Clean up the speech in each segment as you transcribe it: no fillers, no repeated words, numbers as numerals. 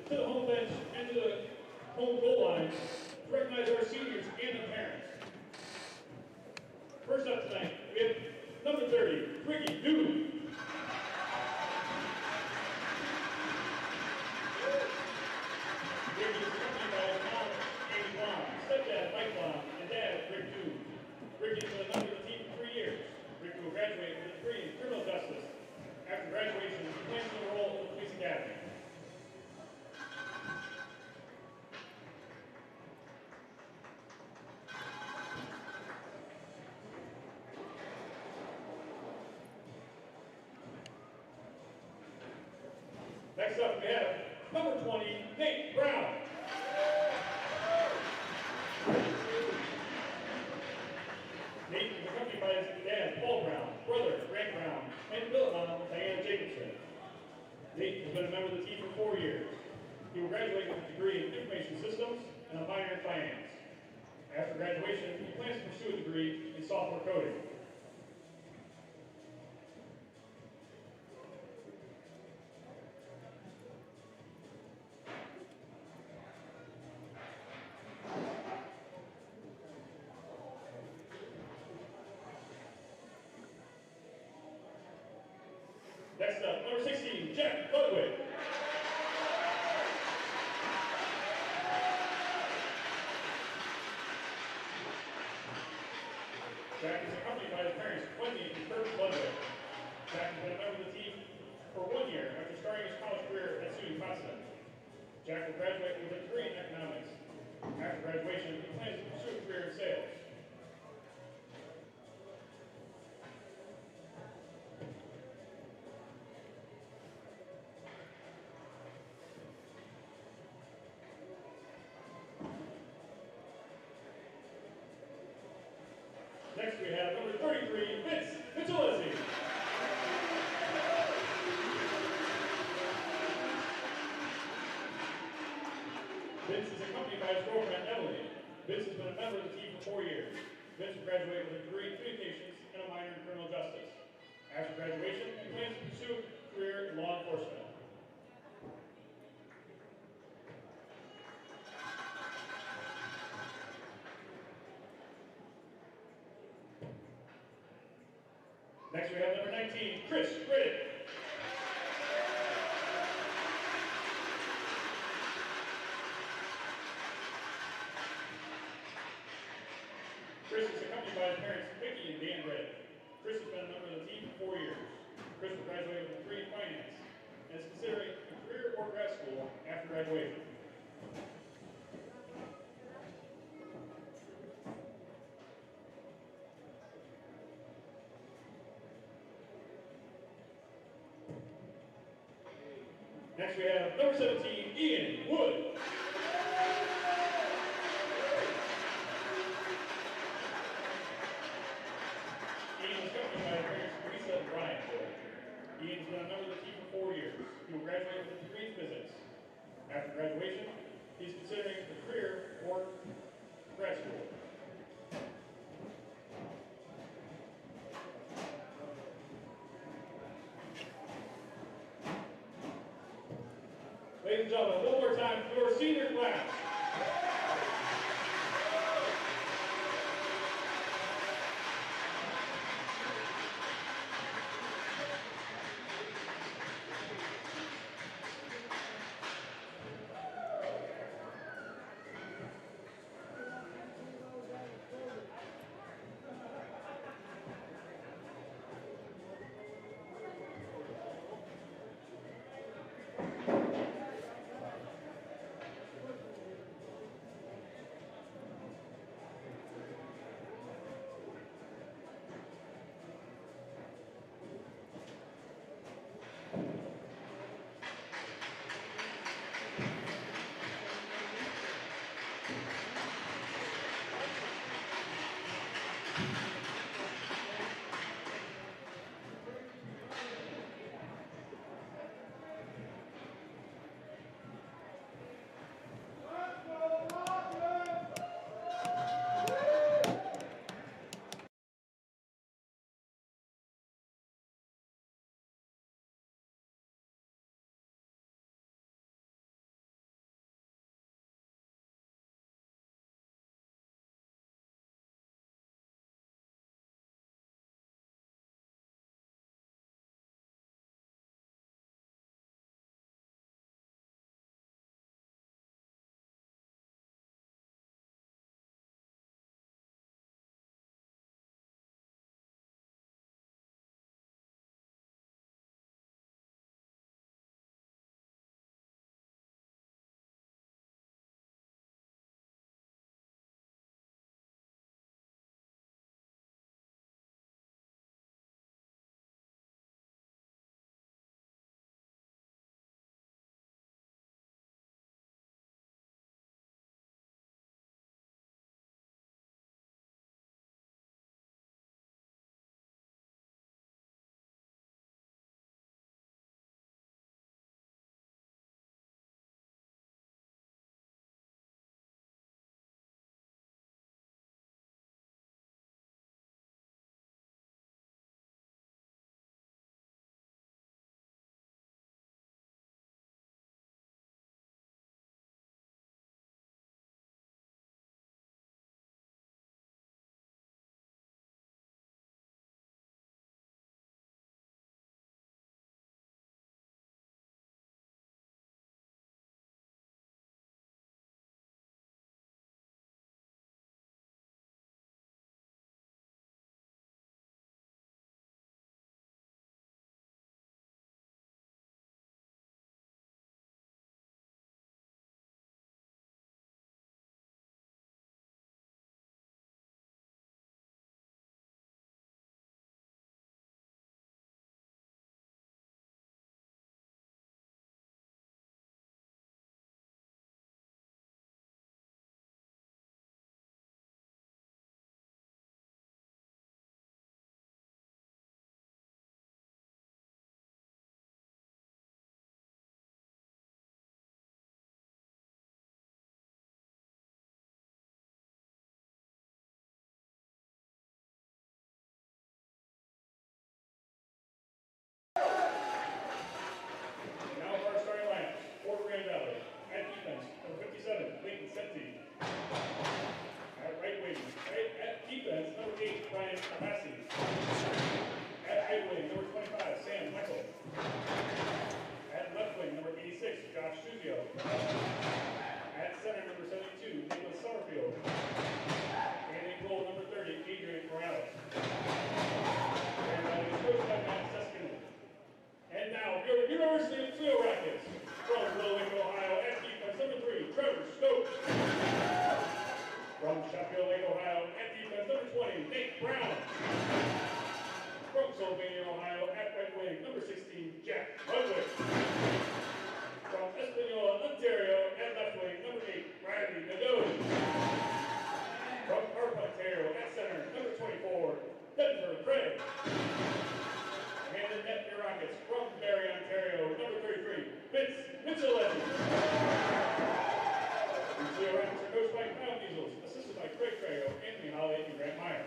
to the home bench and to the home goal line to recognize our seniors and the parents. First up tonight, we have number 30, Ricky Dude. Ricky is accompanied by his mom, Amy Blom, stepdad, Mike Blom, and dad, Rick Dude. Ricky has been a member of the team for 3 years. Ricky will graduate with a degree in criminal justice. After graduation, he plans to enroll in the police academy. Next up, we have number 20, Nate Brown. Nate is accompanied by his dad, Paul Brown, brother, Grant Brown, and Bill mom, Diana Jacobson. Nate has been a member of the team for 4 years. He will graduate with a degree in information systems and a minor in finance. After graduation, he plans to pursue a degree in software coding. Next up, number 16, Jack Ludwig. Jack is accompanied by his parents, Wendy and Kurt Ludwig. Jack has been a member of the team for 1 year after starting his college career at SUNY Constant. Jack will graduate with a degree in economics. After graduation, he plans to pursue a career in sales. Next we have number 33, Vince Mitchellesi. Vince is accompanied by his girlfriend, Emily. Vince has been a member of the team for 4 years. Vince will graduate with a degree in communications and a minor in criminal justice. After graduation, he plans to pursue a career in law enforcement. Next we have number 19, Chris Riddick. Chris is accompanied by his parents, Vicky and Dan Riddick. Chris has been a member of the team for 4 years. Chris will graduate with a degree in finance and is considering a career or grad school after graduation. Next we have number 17, Ian Wood. Ian is accompanied by his parents, Teresa and Brian Wood. Ian has been a member of the team for 4 years. He will graduate with a degree in physics. After graduation, he is considering a career or grad school. Ladies and gentlemen, one more time for your senior class. Winnipeg, Ohio, at defense, number 20, Nate Brown. From Sylvania, Ohio, at right wing, number 16, Jack Ludwig. From Espanola, Ontario, at left wing, number 8, Bradley Nadeau. From Harp, Ontario, at center, number 24, Denver Craig. And the net for Rockets, from Barrie, Ontario, number 33, Vince Mitchell-Levy. The Rockets are coached by Kyle Measles, assisted by Craig Trejo, Anthony Holly, and Grant Meyer.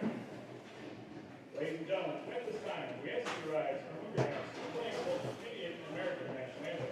Ladies and gentlemen, at this time, we ask you to rise for Hungry House, playing both Indian and American national anthem.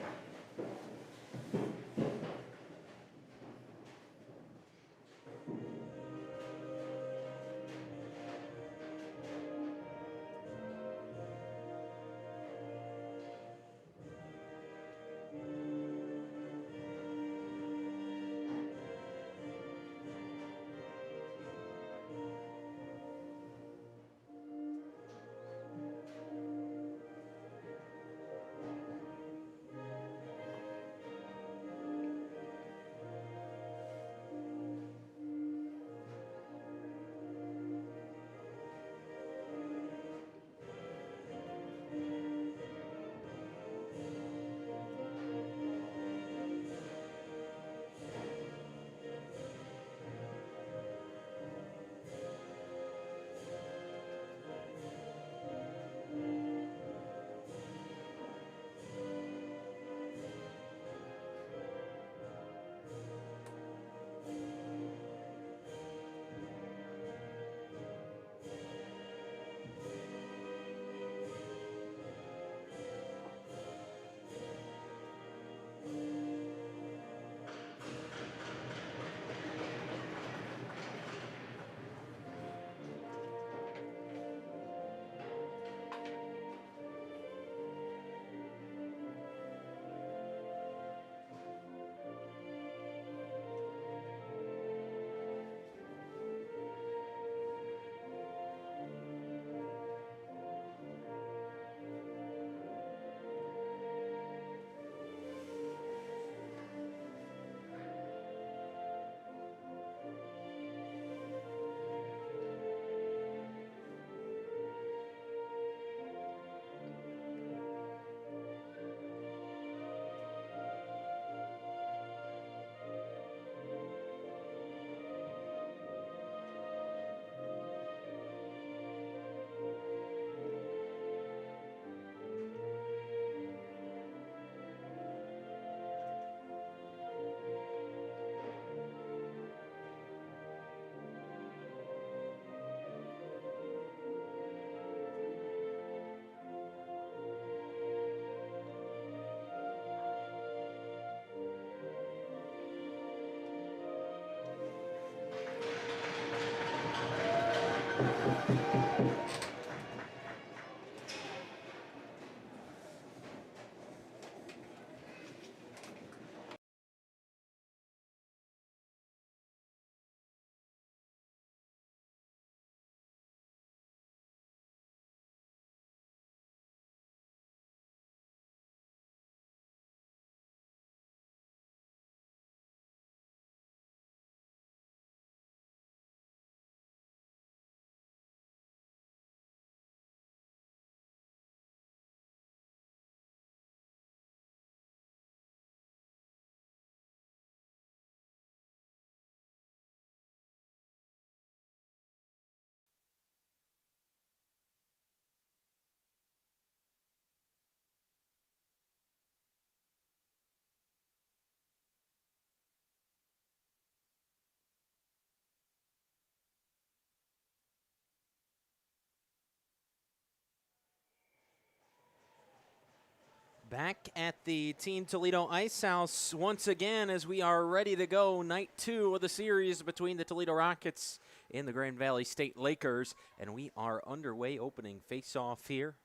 Back at the Team Toledo Ice House once again as we are ready to go. Night 2 of the series between the Toledo Rockets and the Grand Valley State Lakers. And we are underway opening face-off here.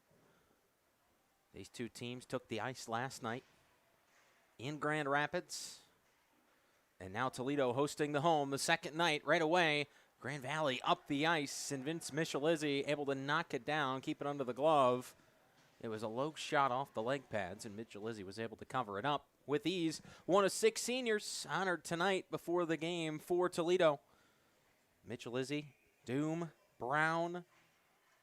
These two teams took the ice last night in Grand Rapids. And now Toledo hosting the home the second night right away. Grand Valley up the ice, and Vince Michelizzi able to knock it down, keep it under the glove. It was a low shot off the leg pads, and Michelizzi was able to cover it up with ease. One of 6 seniors honored tonight before the game for Toledo. Mitchell Izzy, Doom, Brown,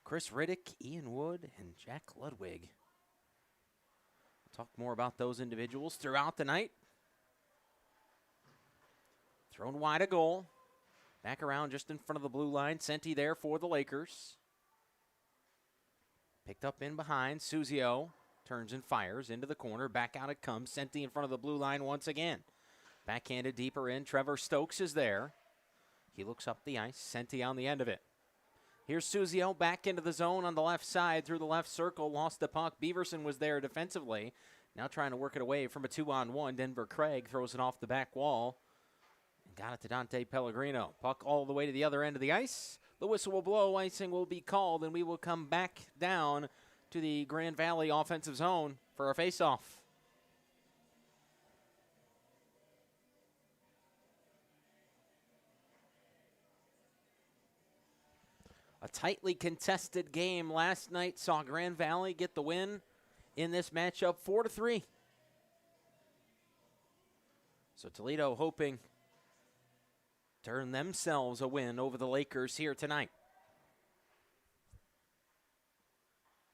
Chris Riddick, Ian Wood, and Jack Ludwig. We'll talk more about those individuals throughout the night. Thrown wide a goal. Back around just in front of the blue line. Senti there for the Lakers. Picked up in behind. Suzio turns and fires into the corner. Back out it comes. Senti in front of the blue line once again. Backhanded deeper in. Trevor Stokes is there. He looks up the ice. Senti on the end of it. Here's Suzio back into the zone on the left side through the left circle. Lost the puck. Beaverson was there defensively. Now trying to work it away from a 2-on-1. Denver Craig throws it off the back wall. And got it to Dante Pellegrino. Puck all the way to the other end of the ice. The whistle will blow. Icing will be called. And we will come back down to the Grand Valley offensive zone for our face-off. A tightly contested game last night saw Grand Valley get the win in this matchup 4-3. So Toledo hoping to earn themselves a win over the Lakers here tonight.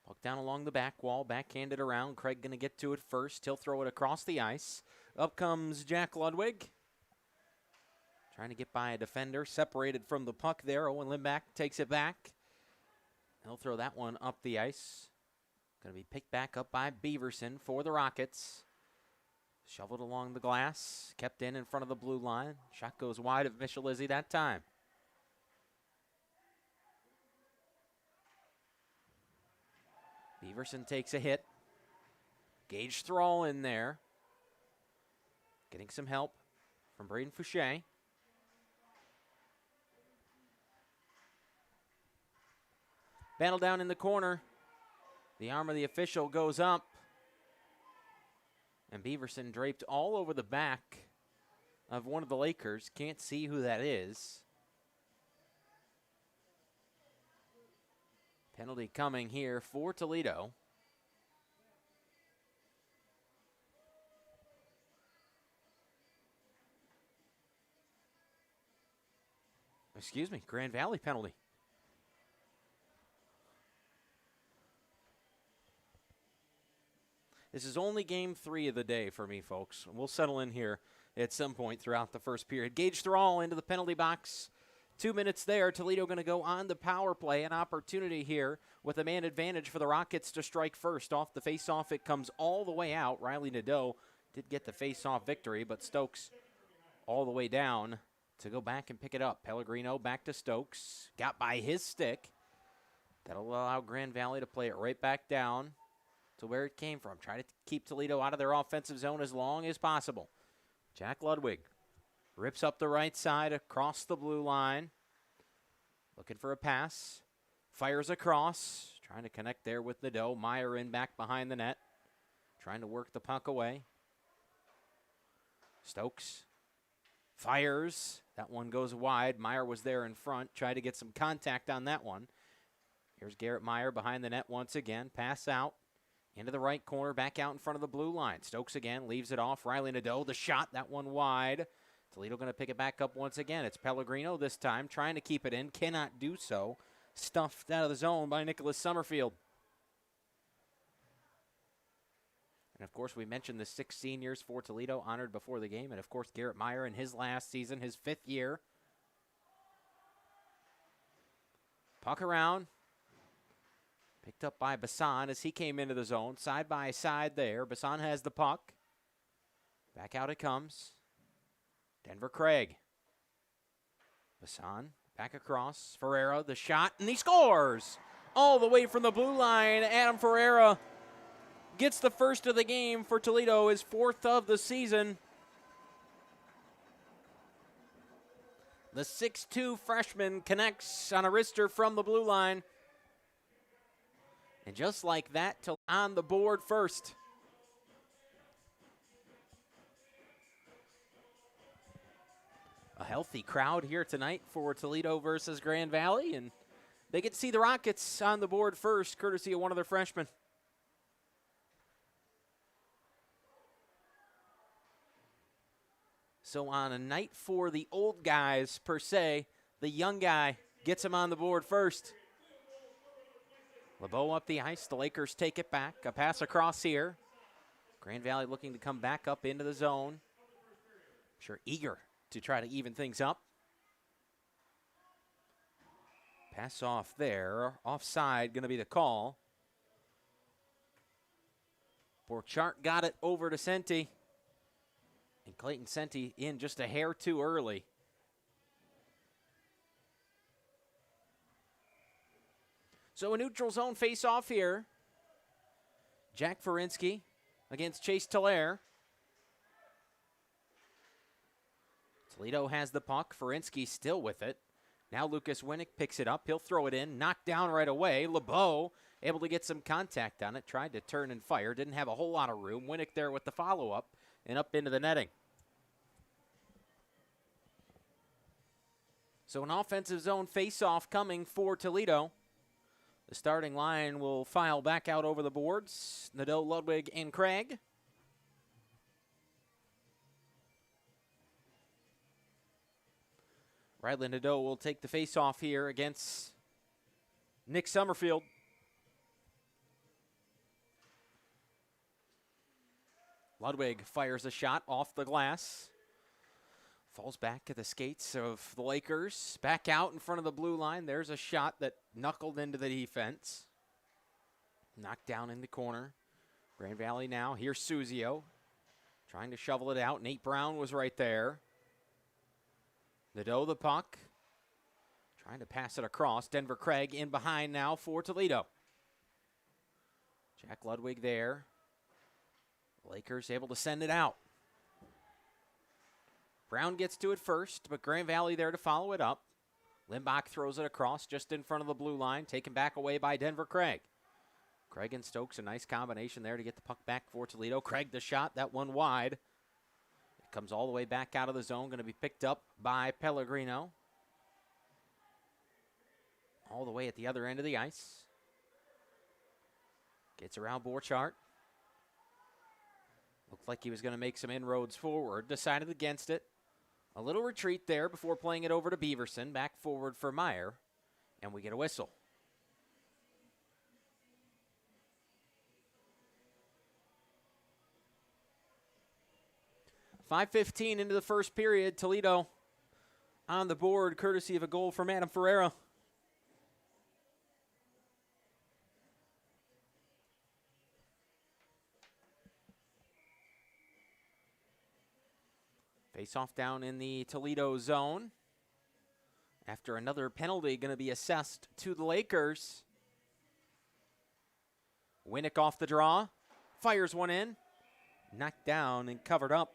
Puck down along the back wall, backhanded around. Craig going to get to it first. He'll throw it across the ice. Up comes Jack Ludwig. Trying to get by a defender, separated from the puck there. Owen Lindback takes it back. He'll throw that one up the ice. Going to be picked back up by Beaverson for the Rockets. Shoveled along the glass, kept in front of the blue line. Shot goes wide of Mitchell Izzy that time. Beaverson takes a hit. Gage Thrall in there. Getting some help from Braden Fouché. Battle down in the corner. The arm of the official goes up. And Beaverson draped all over the back of one of the Lakers. Can't see who that is. Penalty coming here for Toledo. Excuse me, Grand Valley penalty. This is only game 3 of the day for me, folks. We'll settle in here at some point throughout the first period. Gage Thrall into the penalty box. 2 minutes there. Toledo going to go on the power play. An opportunity here with a man advantage for the Rockets to strike first. Off the face-off, it comes all the way out. Riley Nadeau did get the face-off victory, but Stokes all the way down to go back and pick it up. Pellegrino back to Stokes. Got by his stick. That'll allow Grand Valley to play it right back down to where it came from. Try to keep Toledo out of their offensive zone as long as possible. Jack Ludwig rips up the right side across the blue line. Looking for a pass. Fires across. Trying to connect there with Nadeau. Meyer in back behind the net. Trying to work the puck away. Stokes fires. That one goes wide. Meyer was there in front. Tried to get some contact on that one. Here's Garrett Meyer behind the net once again. Pass out. Into the right corner, back out in front of the blue line. Stokes again, leaves it off. Riley Nadeau, the shot, that one wide. Toledo going to pick it back up once again. It's Pellegrino this time, trying to keep it in. Cannot do so. Stuffed out of the zone by Nicholas Summerfield. And, of course, we mentioned the 6 seniors for Toledo honored before the game. And, of course, Garrett Meyer in his last season, his 5th year. Puck around. Picked up by Bassan as he came into the zone. Side by side there. Bassan has the puck. Back out it comes. Denver Craig. Bassan back across. Ferreira, the shot, and he scores! All the way from the blue line. Adam Ferreira gets the first of the game for Toledo, his 4th of the season. The 6'2 freshman connects on a wrister from the blue line. And just like that, on the board first. A healthy crowd here tonight for Toledo versus Grand Valley, and they get to see the Rockets on the board first, courtesy of one of their freshmen. So on a night for the old guys, per se, the young guy, gets him on the board first. LeBeau up the ice. The Lakers take it back. A pass across here. Grand Valley looking to come back up into the zone. Sure, eager to try to even things up. Pass off there. Offside going to be the call. Borchardt got it over to Senti. And Clayton Senti in just a hair too early. So a neutral zone face-off here. Jack Ferinsky against Chase Tolaire. Toledo has the puck. Ferinsky still with it. Now Lucas Winnick picks it up. He'll throw it in. Knocked down right away. LeBeau able to get some contact on it. Tried to turn and fire. Didn't have a whole lot of room. Winnick there with the follow-up and up into the netting. So an offensive zone face-off coming for Toledo. The starting line will file back out over the boards. Nadeau, Ludwig, and Craig. Riley Nadeau will take the face-off here against Nick Summerfield. Ludwig fires a shot off the glass. Falls back at the skates of the Lakers. Back out in front of the blue line. There's a shot that knuckled into the defense. Knocked down in the corner. Grand Valley now. Here's Suzio. Trying to shovel it out. Nate Brown was right there. Nadeau the puck. Trying to pass it across. Denver Craig in behind now for Toledo. Jack Ludwig there. Lakers able to send it out. Brown gets to it first, but Grand Valley there to follow it up. Limbach throws it across just in front of the blue line, taken back away by Denver Craig. Craig and Stokes, a nice combination there to get the puck back for Toledo. Craig the shot, that one wide. It comes all the way back out of the zone, going to be picked up by Pellegrino. All the way at the other end of the ice. Gets around Borchardt. Looked like he was going to make some inroads forward. Decided against it. A little retreat there before playing it over to Beaverson. Back forward for Meyer. And we get a whistle. .5:15 into the first period. Toledo on the board, courtesy of a goal from Adam Ferreira. Face-off down in the Toledo zone. After another penalty going to be assessed to the Lakers. Winnick off the draw. Fires one in. Knocked down and covered up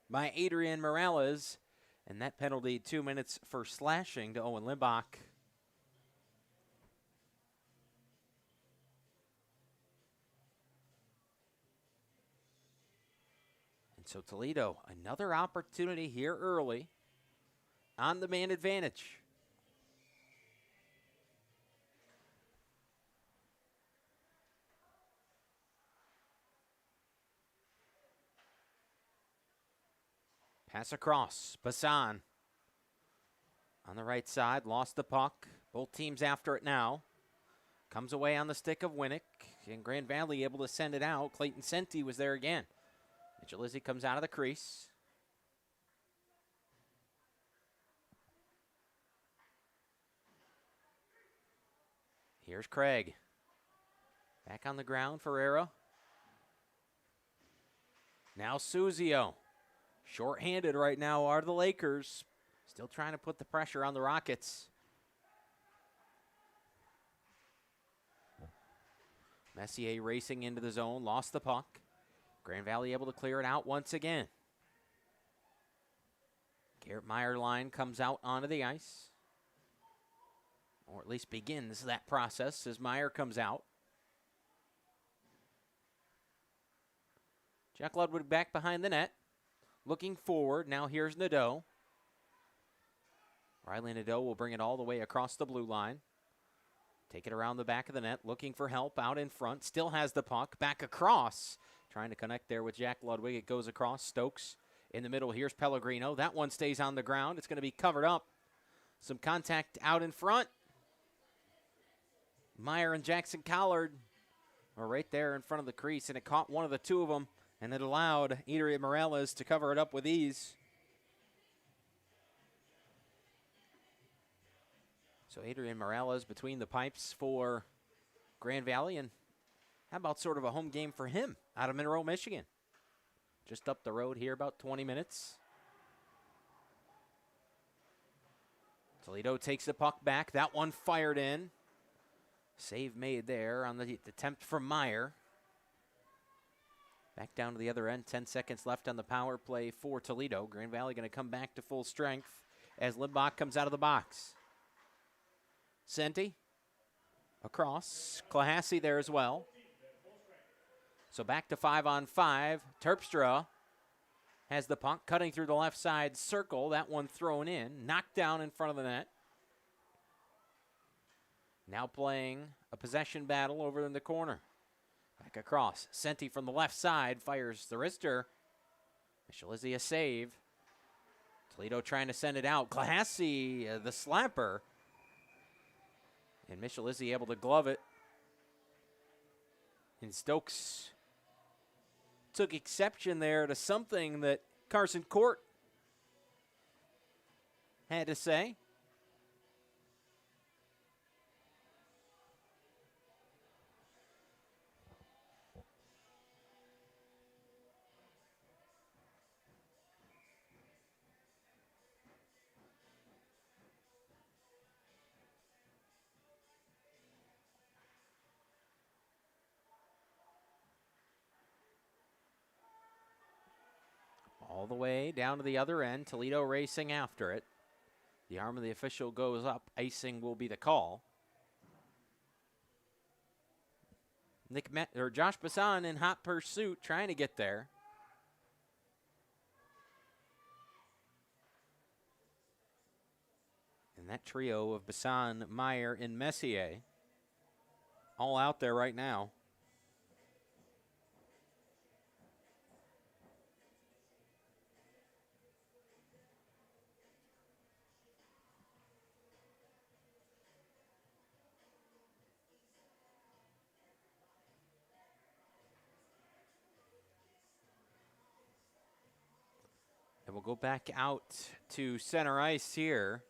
by Adrian Morales. And that penalty, 2 minutes for slashing to Owen Limbach. So Toledo, another opportunity here early on the man advantage. Pass across, Bassan on the right side, lost the puck. Both teams after it now. Comes away on the stick of Winnick, and Grand Valley able to send it out. Clayton Senti was there again. Mitchell Izzy comes out of the crease. Here's Craig. Back on the ground, Ferreira. Now Suzio. Short-handed right now are the Lakers. Still trying to put the pressure on the Rockets. Messier racing into the zone, lost the puck. Grand Valley able to clear it out once again. Garrett Meyer line comes out onto the ice. Or at least begins that process as Meyer comes out. Jack Ludwig back behind the net. Looking forward. Now here's Nadeau. Riley Nadeau will bring it all the way across the blue line. Take it around the back of the net. Looking for help out in front. Still has the puck. Back across. Trying to connect there with Jack Ludwig. It goes across. Stokes in the middle. Here's Pellegrino. That one stays on the ground. It's going to be covered up Some contact out in front. Meyer and Jackson Collard are right there in front of the crease, and it caught one of the two of them, and it allowed Adrian Morales to cover it up with ease. So Adrian Morales between the pipes for Grand Valley, and how about sort of a home game for him out of Monroe, Michigan? Just up the road here, about 20 minutes. Toledo takes the puck back. That one fired in. Save made there on the attempt from Meyer. Back down to the other end. 10 seconds left on the power play for Toledo. Grand Valley going to come back to full strength as Limbach comes out of the box. Senti across. Clahassy there as well. So back to 5-on-5. Terpstra has the puck cutting through the left side circle. That one thrown in. Knocked down in front of the net. Now playing a possession battle over in the corner. Back across. Senti from the left side fires the wrister. Michalizzi a save. Toledo trying to send it out. Clahassy, the slapper. And Michalizzi able to glove it. And Stokes took exception there to something that Carson Court had to say. All the way down to the other end. Toledo racing after it. The arm of the official goes up. Icing will be the call. Josh Bassan in hot pursuit trying to get there. And that trio of Bassan, Meyer, and Messier all out there right now. And we'll go back out to center ice here.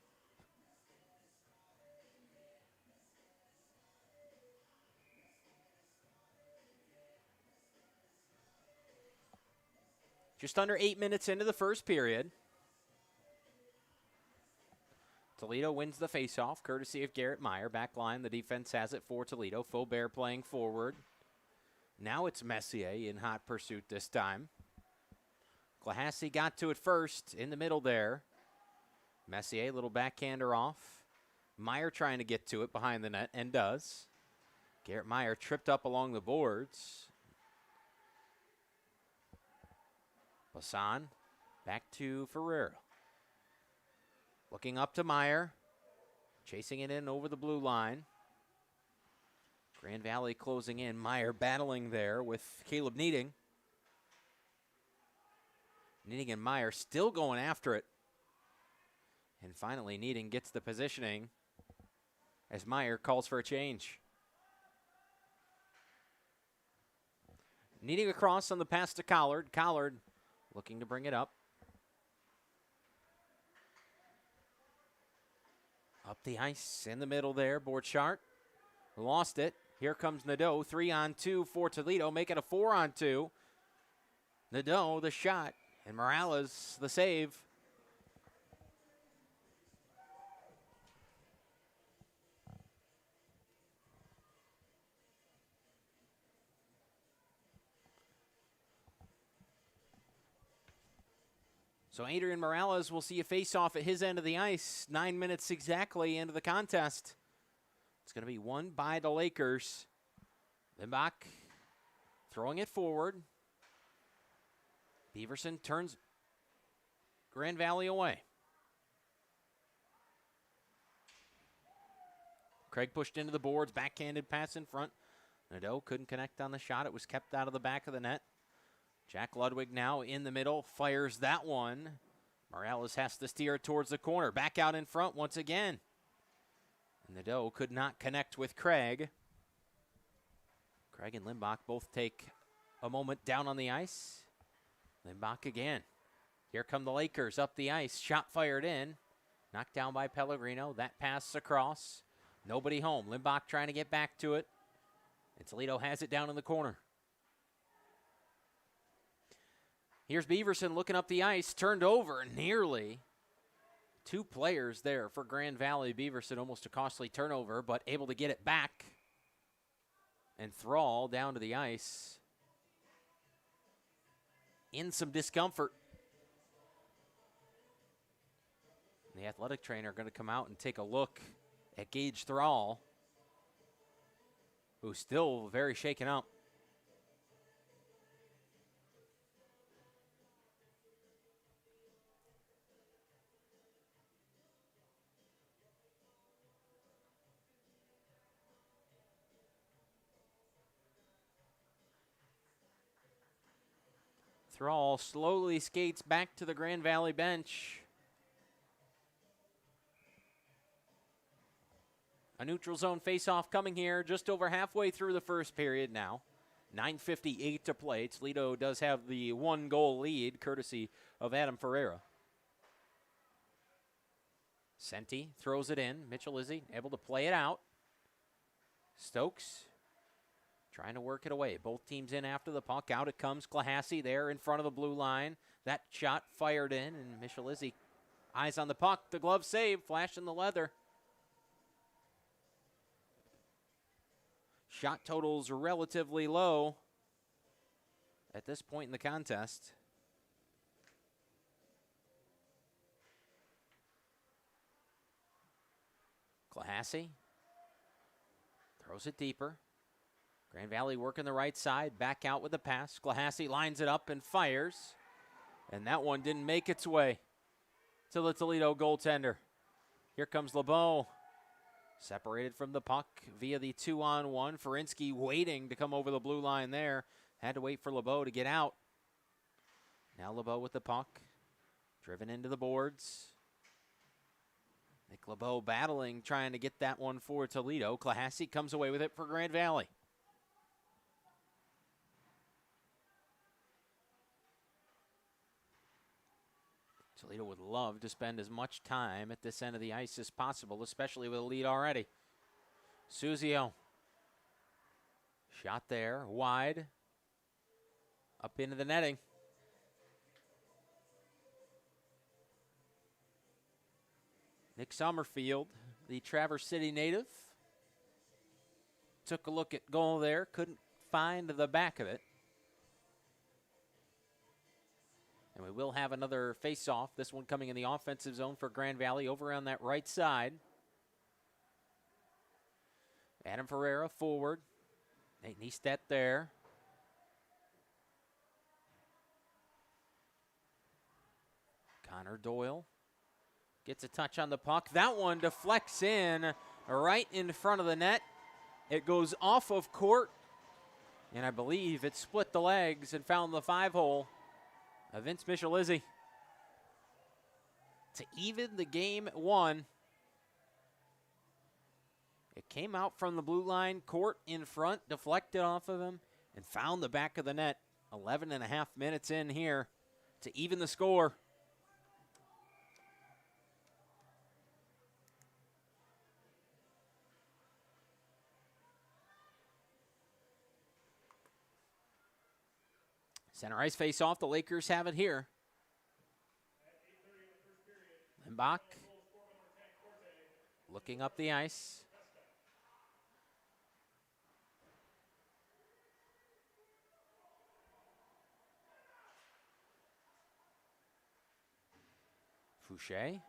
Just under 8 minutes into the first period. Toledo wins the faceoff, courtesy of Garrett Meyer. Back line, the defense has it for Toledo. Faubert playing forward. Now it's Messier in hot pursuit this time. Clahassy got to it first in the middle there. Messier, little backhander off. Meyer trying to get to it behind the net, and does. Garrett Meyer tripped up along the boards. Bassan back to Ferreira. Looking up to Meyer. Chasing it in over the blue line. Grand Valley closing in. Meyer battling there with Caleb Needing. Needing and Meyer still going after it. And finally, Needing gets the positioning as Meyer calls for a change. Needing across on the pass to Collard. Collard looking to bring it up. Up the ice in the middle there. Borchardt lost it. Here comes Nadeau. 3-on-2 for Toledo. Make it a 4-on-2. Nadeau, the shot. And Morales, the save. So Adrian Morales will see a face-off at his end of the ice. 9 minutes exactly into the contest. It's going to be won by the Lakers. Limbach throwing it forward. Beaverson turns Grand Valley away. Craig pushed into the boards, backhanded pass in front. Nadeau couldn't connect on the shot. It was kept out of the back of the net. Jack Ludwig now in the middle, fires that one. Morales has to steer it towards the corner. Back out in front once again. And the Doe could not connect with Craig. Craig and Limbach both take a moment down on the ice. Limbach again. Here come the Lakers up the ice. Shot fired in. Knocked down by Pellegrino. That pass across. Nobody home. Limbach trying to get back to it. And Toledo has it down in the corner. Here's Beaverson looking up the ice. Turned over nearly. Two players there for Grand Valley. Beaverson almost a costly turnover, but able to get it back. And Thrall down to the ice. In some discomfort. The athletic trainer going to come out and take a look at Gage Thrall, who's still very shaken up. Thrall slowly skates back to the Grand Valley bench. A neutral zone faceoff coming here just over halfway through the first period now. 9:58 to play. Toledo does have the 1-goal lead, courtesy of Adam Ferreira. Senti throws it in. Mitchell Izzy able to play it out. Stokes trying to work it away. Both teams in after the puck. Out it comes. Clahassy there in front of the blue line. That shot fired in, and Mitchell Izzy eyes on the puck. The glove save, flash in the leather. Shot totals relatively low at this point in the contest. Clahassy throws it deeper. Grand Valley working the right side, back out with the pass. Clahassy lines it up and fires. And that one didn't make its way to the Toledo goaltender. Here comes LeBeau. Separated from the puck via the 2-on-1. Ferinsky waiting to come over the blue line there. Had to wait for LeBeau to get out. Now LeBeau with the puck. Driven into the boards. Nick LeBeau battling, trying to get that one for Toledo. Clahassy comes away with it for Grand Valley. Toledo would love to spend as much time at this end of the ice as possible, especially with a lead already. Suzio. Shot there, wide. Up into the netting. Nick Summerfield, the Traverse City native, took a look at goal there, couldn't find the back of it. And we will have another face-off, this one coming in the offensive zone for Grand Valley over on that right side. Adam Ferreira forward. Nate Niestedt there. Connor Doyle gets a touch on the puck. That one deflects in right in front of the net. It goes off of court, and I believe it split the legs and found the 5-hole. Vince Michalizzi to even the game at 1. It came out from the blue line, court in front, deflected off of him, and found the back of the net. 11 and a half minutes in here to even the score. Center ice face off. The Lakers have it here. Limbach looking up the ice. Fouché.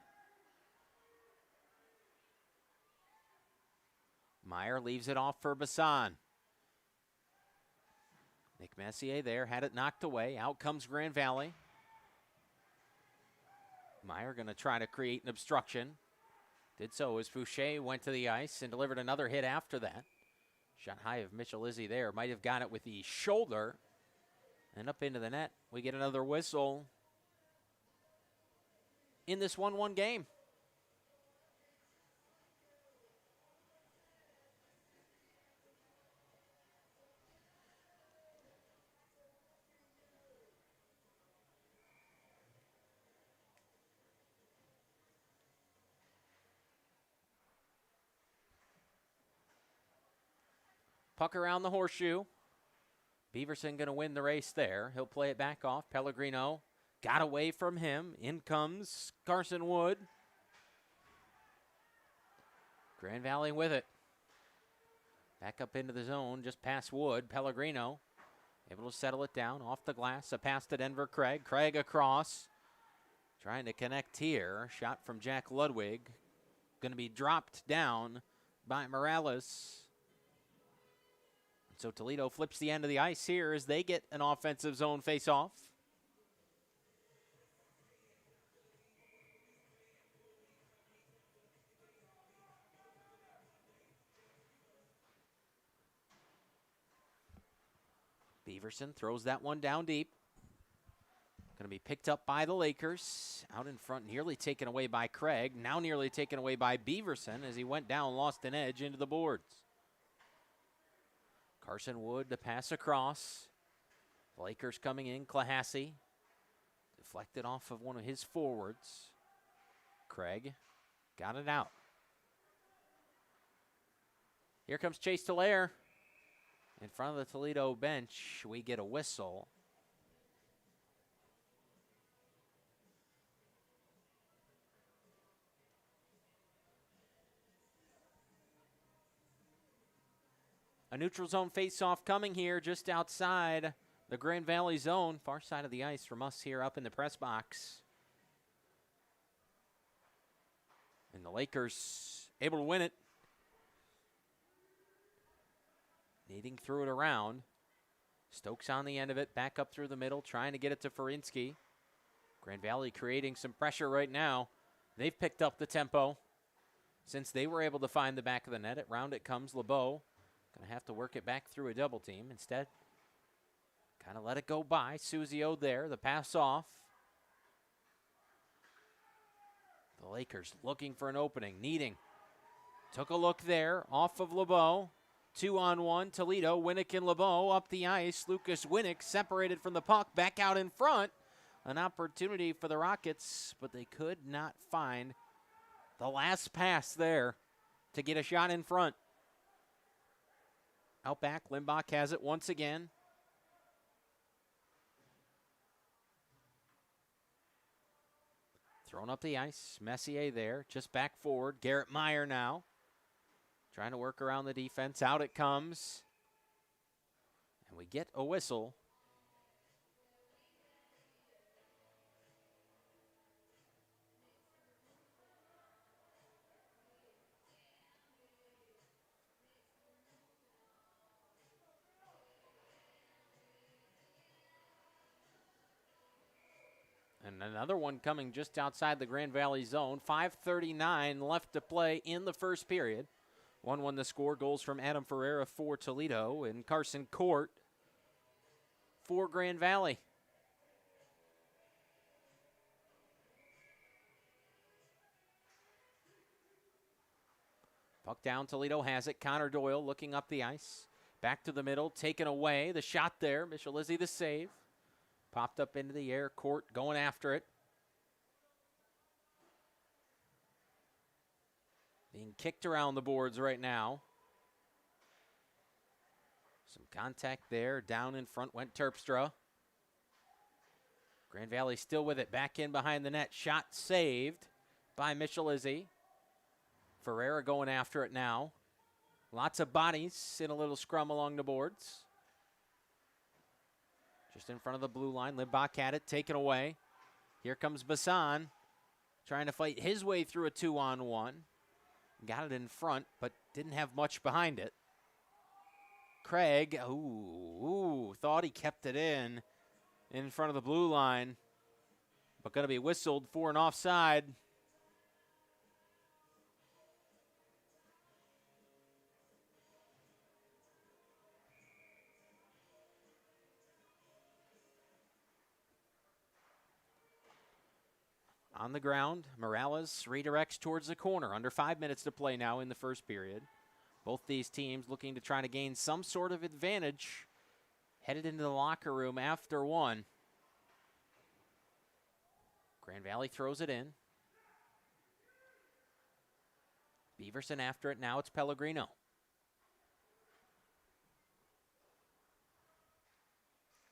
Meyer leaves it off for Bassan. Nick Messier there, had it knocked away. Out comes Grand Valley. Meyer going to try to create an obstruction. Did so as Fouché went to the ice and delivered another hit after that. Shot high of Michalizzi there. Might have got it with the shoulder. And up into the net. We get another whistle. in this 1-1 game. Puck around the horseshoe. Beaverson going to win the race there. He'll play it back off. Pellegrino got away from him. In comes Carson Wood. Grand Valley with it. Back up into the zone, just past Wood. Pellegrino able to settle it down off the glass. A pass to Denver Craig. Craig across. Trying to connect here. Shot from Jack Ludwig. Going to be dropped down by Morales. So Toledo flips the end of the ice here as they get an offensive zone face-off. Beaverson throws that one down deep. Going to be picked up by the Lakers. Out in front, nearly taken away by Craig. Now nearly taken away by Beaverson as he went down, lost an edge into the boards. Carson Wood to pass across. The Lakers coming in. Clahassey deflected off of one of his forwards. Craig got it out. Here comes Chase Tolaire. In front of the Toledo bench, we get a whistle. A neutral zone face-off coming here just outside the Grand Valley zone. Far side of the ice from us here up in the press box. And the Lakers able to win it. Needing through it around. Stokes on the end of it, back up through the middle, trying to get it to Ferinsky. Grand Valley creating some pressure right now. They've picked up the tempo since they were able to find the back of the net. Around it comes LeBeau. Going to have to work it back through a double team. Instead, kind of let it go by. Suzio there, the pass off. The Lakers looking for an opening, needing. Took a look there, off of LeBeau. 2-on-1, Toledo, Winnick and LeBeau up the ice. Lucas Winnick separated from the puck, back out in front. An opportunity for the Rockets, but they could not find the last pass there to get a shot in front. Out back, Limbach has it once again. Thrown up the ice, Messier there, just back forward. Garrett Meyer now. Trying to work around the defense. Out it comes. And we get a whistle. And another one coming just outside the Grand Valley zone. 5:39 left to play in the first period. 1-1 the score. Goals from Adam Ferreira for Toledo and Carson Court for Grand Valley. Puck down, Toledo has it. Connor Doyle looking up the ice. Back to the middle, taken away. The shot there, Michalizzi the save. Popped up into the air, Court going after it. Being kicked around the boards right now. Some contact there. Down in front went Terpstra. Grand Valley still with it. Back in behind the net. Shot saved by Michalizzi. Ferreira going after it now. Lots of bodies in a little scrum along the boards. Just in front of the blue line. Limbach had it, taken away. Here comes Bassan, trying to fight his way through a 2-on-1. Got it in front, but didn't have much behind it. Craig, thought he kept it in front of the blue line, but going to be whistled for an offside. on the ground. Morales redirects towards the corner. Under 5 minutes to play now in the first period. Both these teams looking to try to gain some sort of advantage. Headed into the locker room after one. Grand Valley throws it in. Beaverson after it. Now it's Pellegrino.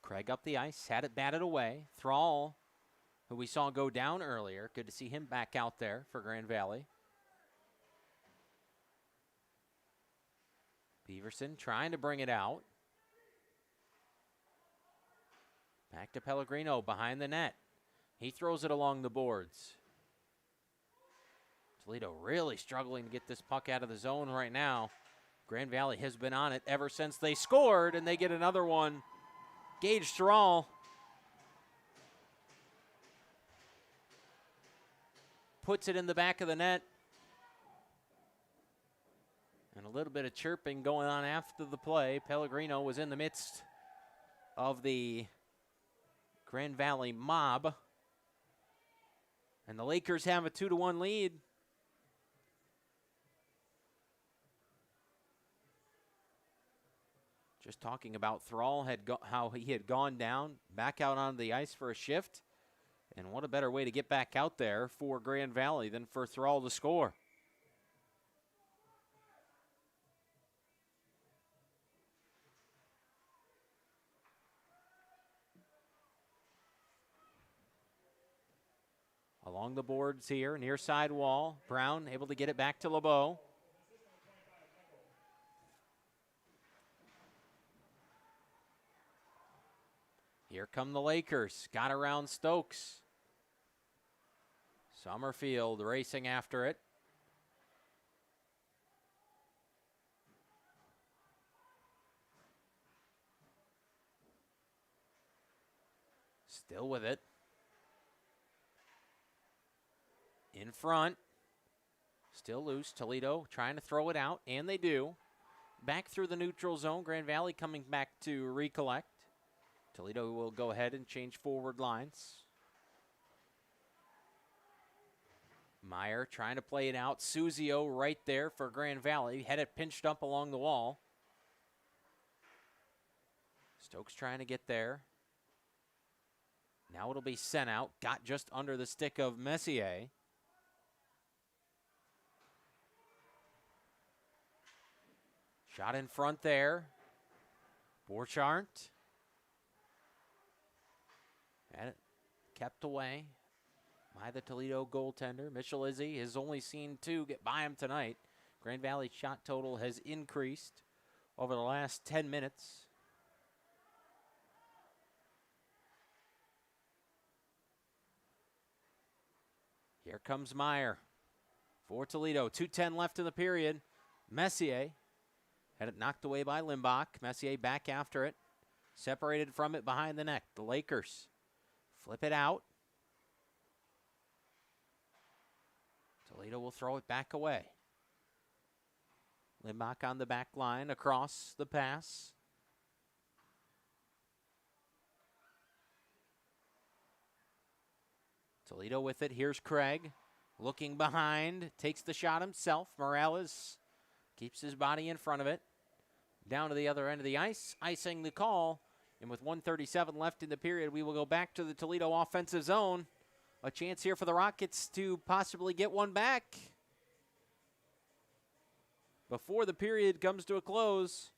Craig up the ice. Had it batted away. Thrall, who we saw go down earlier. Good to see him back out there for Grand Valley. Beaverson trying to bring it out. Back to Pellegrino behind the net. He throws it along the boards. Toledo really struggling to get this puck out of the zone right now. Grand Valley has been on it ever since they scored, and they get another one. Gage Thrall puts it in the back of the net. And a little bit of chirping going on after the play. Pellegrino was in the midst of the Grand Valley mob. And the Lakers have a 2-1 lead. Just talking about Thrall, how he had gone down, back out on the ice for a shift. And what a better way to get back out there for Grand Valley than for Thrall to score. Along the boards here, near side wall. Brown able to get it back to LeBeau. Here come the Lakers. Got around Stokes. Summerfield racing after it. Still with it. In front. Still loose. Toledo trying to throw it out, and they do. Back through the neutral zone. Grand Valley coming back to recollect. Toledo will go ahead and change forward lines. Meyer trying to play it out. Suzio right there for Grand Valley. Had it pinched up along the wall. Stokes trying to get there. Now it'll be sent out. Got just under the stick of Messier. Shot in front there. Borchardt. Had it kept away by the Toledo goaltender. Mitchell Izzy has only seen two get by him tonight. Grand Valley shot total has increased over the last 10 minutes. Here comes Meyer for Toledo. 2:10 left in the period. Messier had it knocked away by Limbach. Messier back after it. Separated from it behind the net. The Lakers flip it out. Toledo will throw it back away. Limbach on the back line across the pass. Toledo with it. Here's Craig. Looking behind. Takes the shot himself. Morales keeps his body in front of it. Down to the other end of the ice. Icing the call. And with 1:37 left in the period, we will go back to the Toledo offensive zone. A chance here for the Rockets to possibly get one back before the period comes to a close.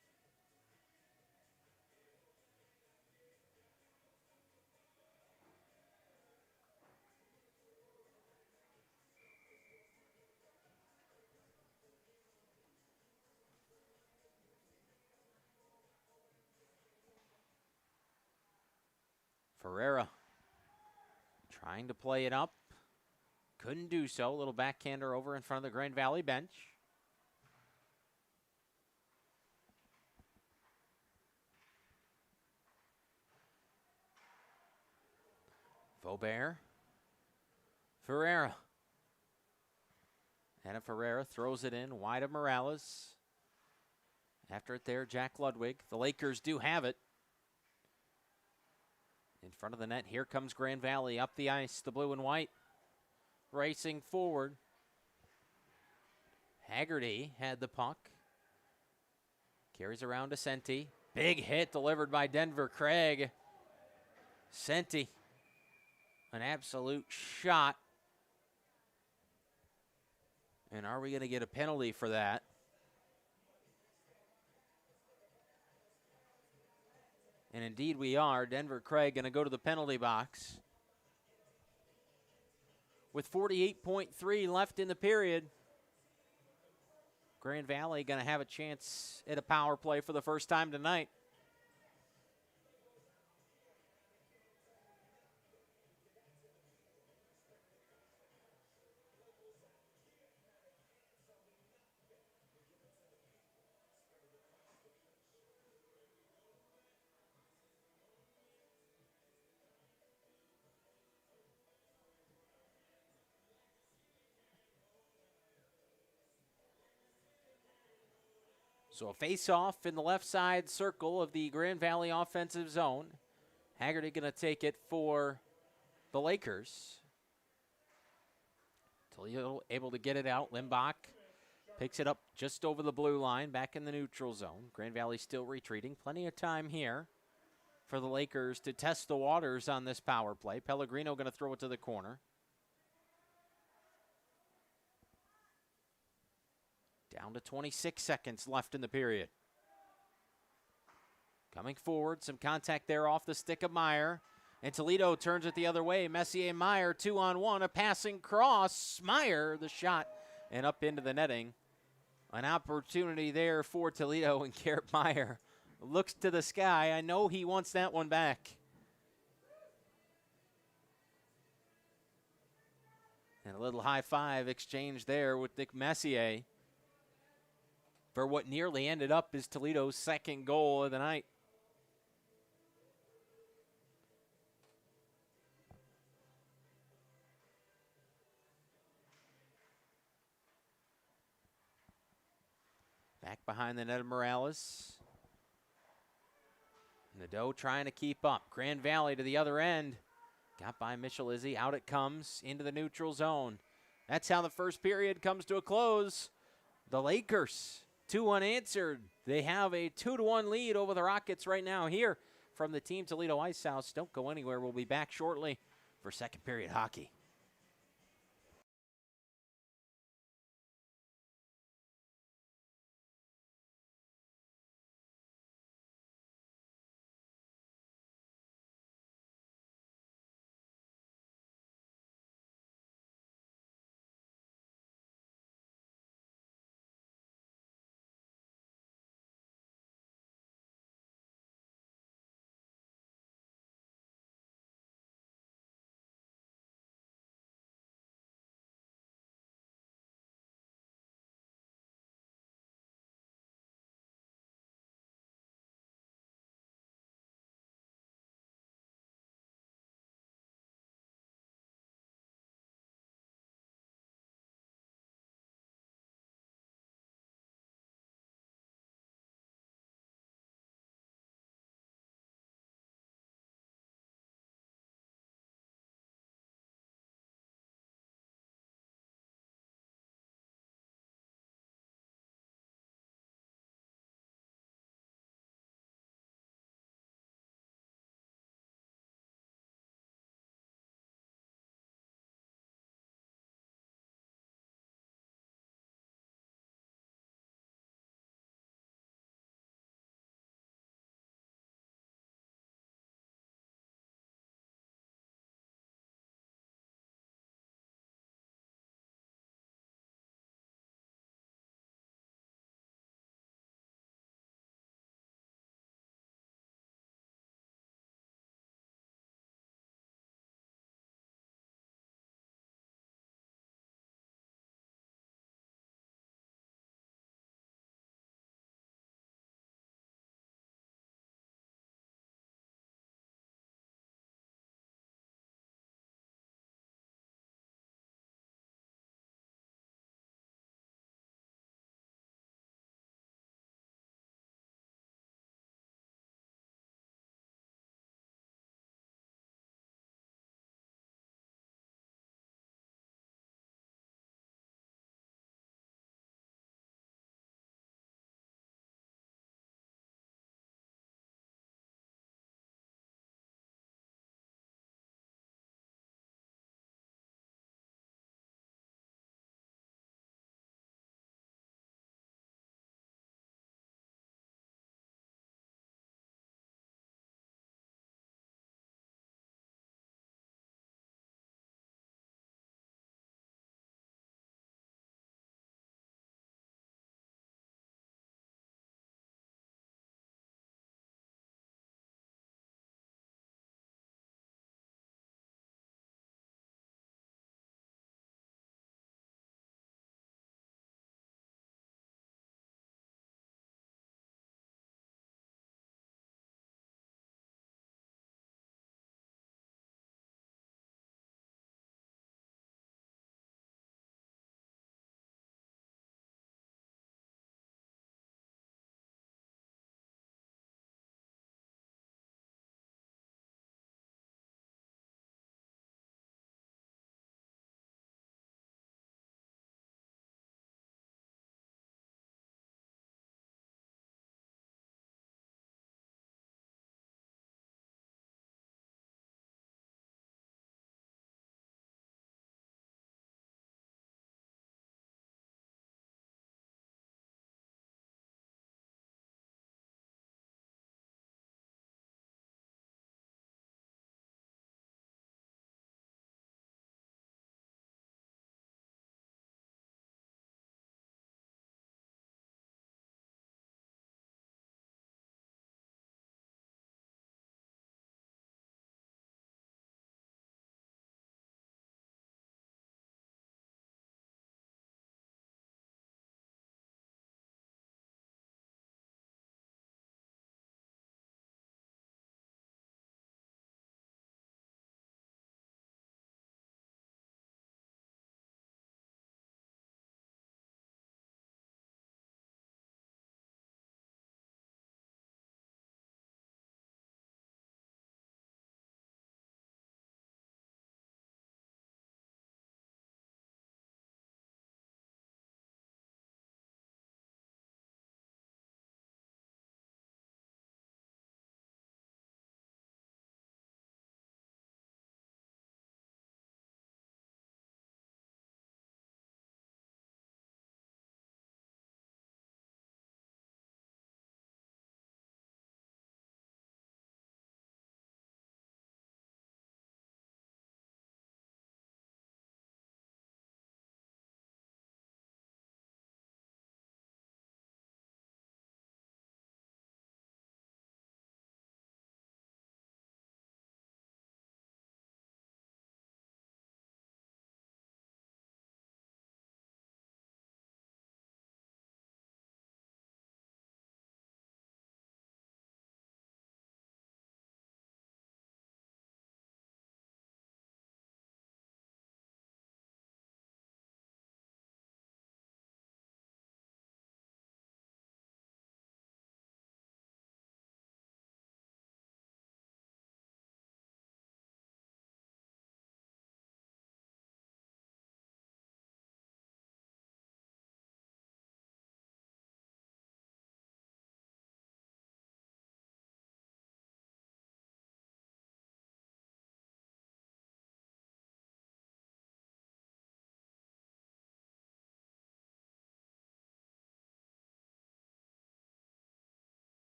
Ferreira trying to play it up. Couldn't do so. A little backhander over in front of the Grand Valley bench. Vaubert. Ferreira. Anna Ferreira throws it in wide of Morales. After it there, Jack Ludwig. The Lakers do have it. In front of the net, here comes Grand Valley up the ice, the blue and white. racing forward. Haggerty had the puck. Carries around to Senti. Big hit delivered by Denver Craig. Senti, an absolute shot. And are we going to get a penalty for that? And indeed we are. Denver Craig going to go to the penalty box. With 48.3 left in the period, Grand Valley going to have a chance at a power play for the first time tonight. So a face-off in the left side circle of the Grand Valley offensive zone. Haggerty going to take it for the Lakers. Toledo able to get it out. Limbach picks it up just over the blue line, back in the neutral zone. Grand Valley still retreating. Plenty of time here for the Lakers to test the waters on this power play. Pellegrino going to throw it to the corner. Down to 26 seconds left in the period. Coming forward, some contact there off the stick of Meyer. And Toledo turns it the other way. Messier, Meyer, 2-on-1, a passing cross. Meyer, the shot, and up into the netting. An opportunity there for Toledo, and Garrett Meyer looks to the sky. I know he wants that one back. And a little high five exchange there with Nick Messier for what nearly ended up as Toledo's second goal of the night. Back behind the net of Morales. Nadeau trying to keep up. Grand Valley to the other end. Got by Michalizzi. Out it comes into the neutral zone. That's how the first period comes to a close. The Lakers, 2 unanswered. They have a 2-1 lead over the Rockets right now here from the Team Toledo Ice House. Don't go anywhere. We'll be back shortly for second period hockey.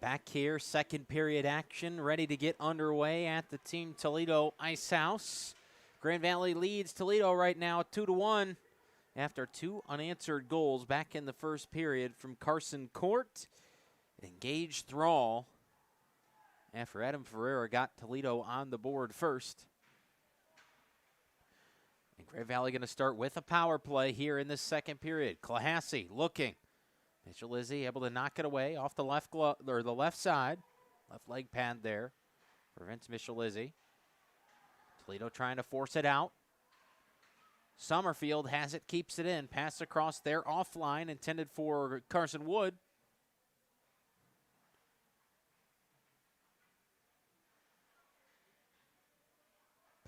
Back here, second period action, ready to get underway at the Team Toledo Ice House. Grand Valley leads Toledo right now 2-1 after 2 unanswered goals back in the first period from Carson Court and Gage Thrall after Adam Ferreira got Toledo on the board first. And Grand Valley going to start with a power play here in this second period. Clahassey looking. Mitchell Izzy able to knock it away off the left glove or the left side. Left leg pad there. Prevents Mitchell Izzy. Toledo trying to force it out. Summerfield has it, keeps it in. Pass across there, offline, intended for Carson Wood.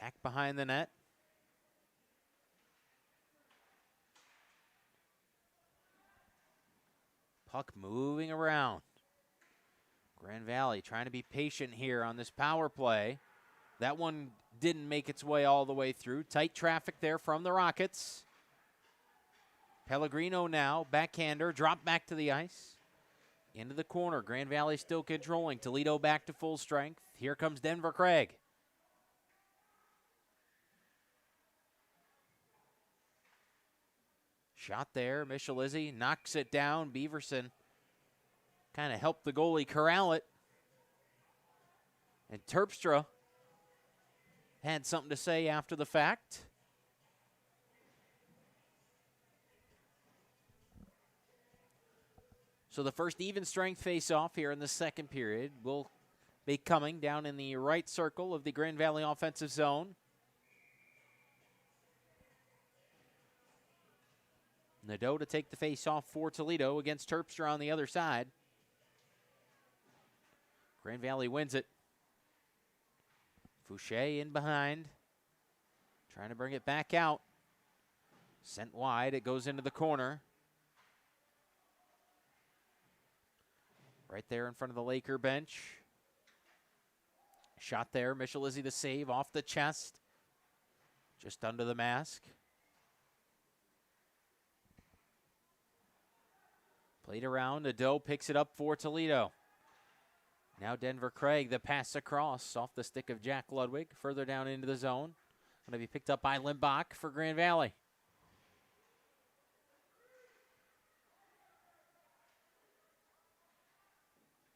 Back behind the net. Puck moving around. Grand Valley trying to be patient here on this power play. That one didn't make its way all the way through. Tight traffic there from the Rockets. Pellegrino now, backhander, drop back to the ice. Into the corner, Grand Valley still controlling. Toledo back to full strength. Here comes Denver Craig. Shot there, Mitchell Izzy knocks it down. Beaverson kind of helped the goalie corral it. And Terpstra had something to say after the fact. So the first even strength face-off here in the second period will be coming down in the right circle of the Grand Valley offensive zone. Nadeau to take the face-off for Toledo against Terpstra on the other side. Grand Valley wins it. Fouché in behind. Trying to bring it back out. Sent wide. It goes into the corner. Right there in front of the Laker bench. Shot there. Mitchell Izzy the save off the chest. Just under the mask. Played around. Nadeau picks it up for Toledo. Now Denver Craig, the pass across off the stick of Jack Ludwig. Further down into the zone. Going to be picked up by Limbach for Grand Valley.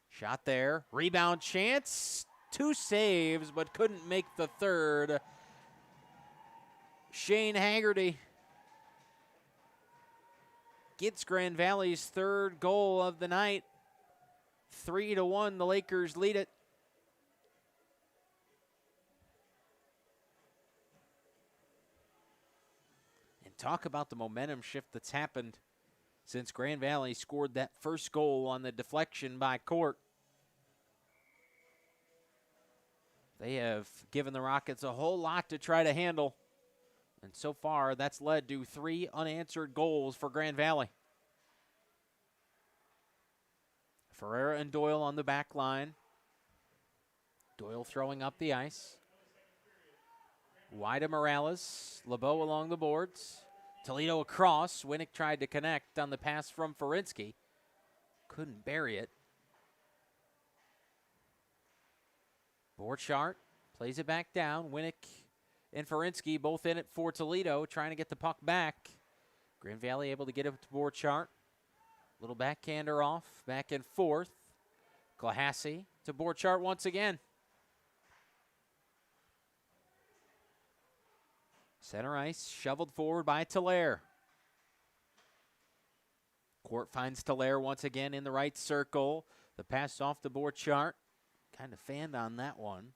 Shot there. Rebound chance. 2 saves, but couldn't make the third. Shane Haggerty gets Grand Valley's third goal of the night. 3-1, the Lakers lead it. And talk about the momentum shift that's happened since Grand Valley scored that first goal on the deflection by Court. They have given the Rockets a whole lot to try to handle. And so far, that's led to 3 unanswered goals for Grand Valley. Ferreira and Doyle on the back line. Doyle throwing up the ice. Wide to Morales. LeBeau along the boards. Toledo across. Winnick tried to connect on the pass from Ferinsky. Couldn't bury it. Borchardt plays it back down. Winnick and Ferinsky both in it for Toledo, trying to get the puck back. Grand Valley able to get it to Borchardt. Little backhander off, back and forth. Clahassey to Borchardt once again. Center ice, shoveled forward by Tolaire. Court finds Tolaire once again in the right circle. The pass off to Borchardt. Kind of fanned on that one.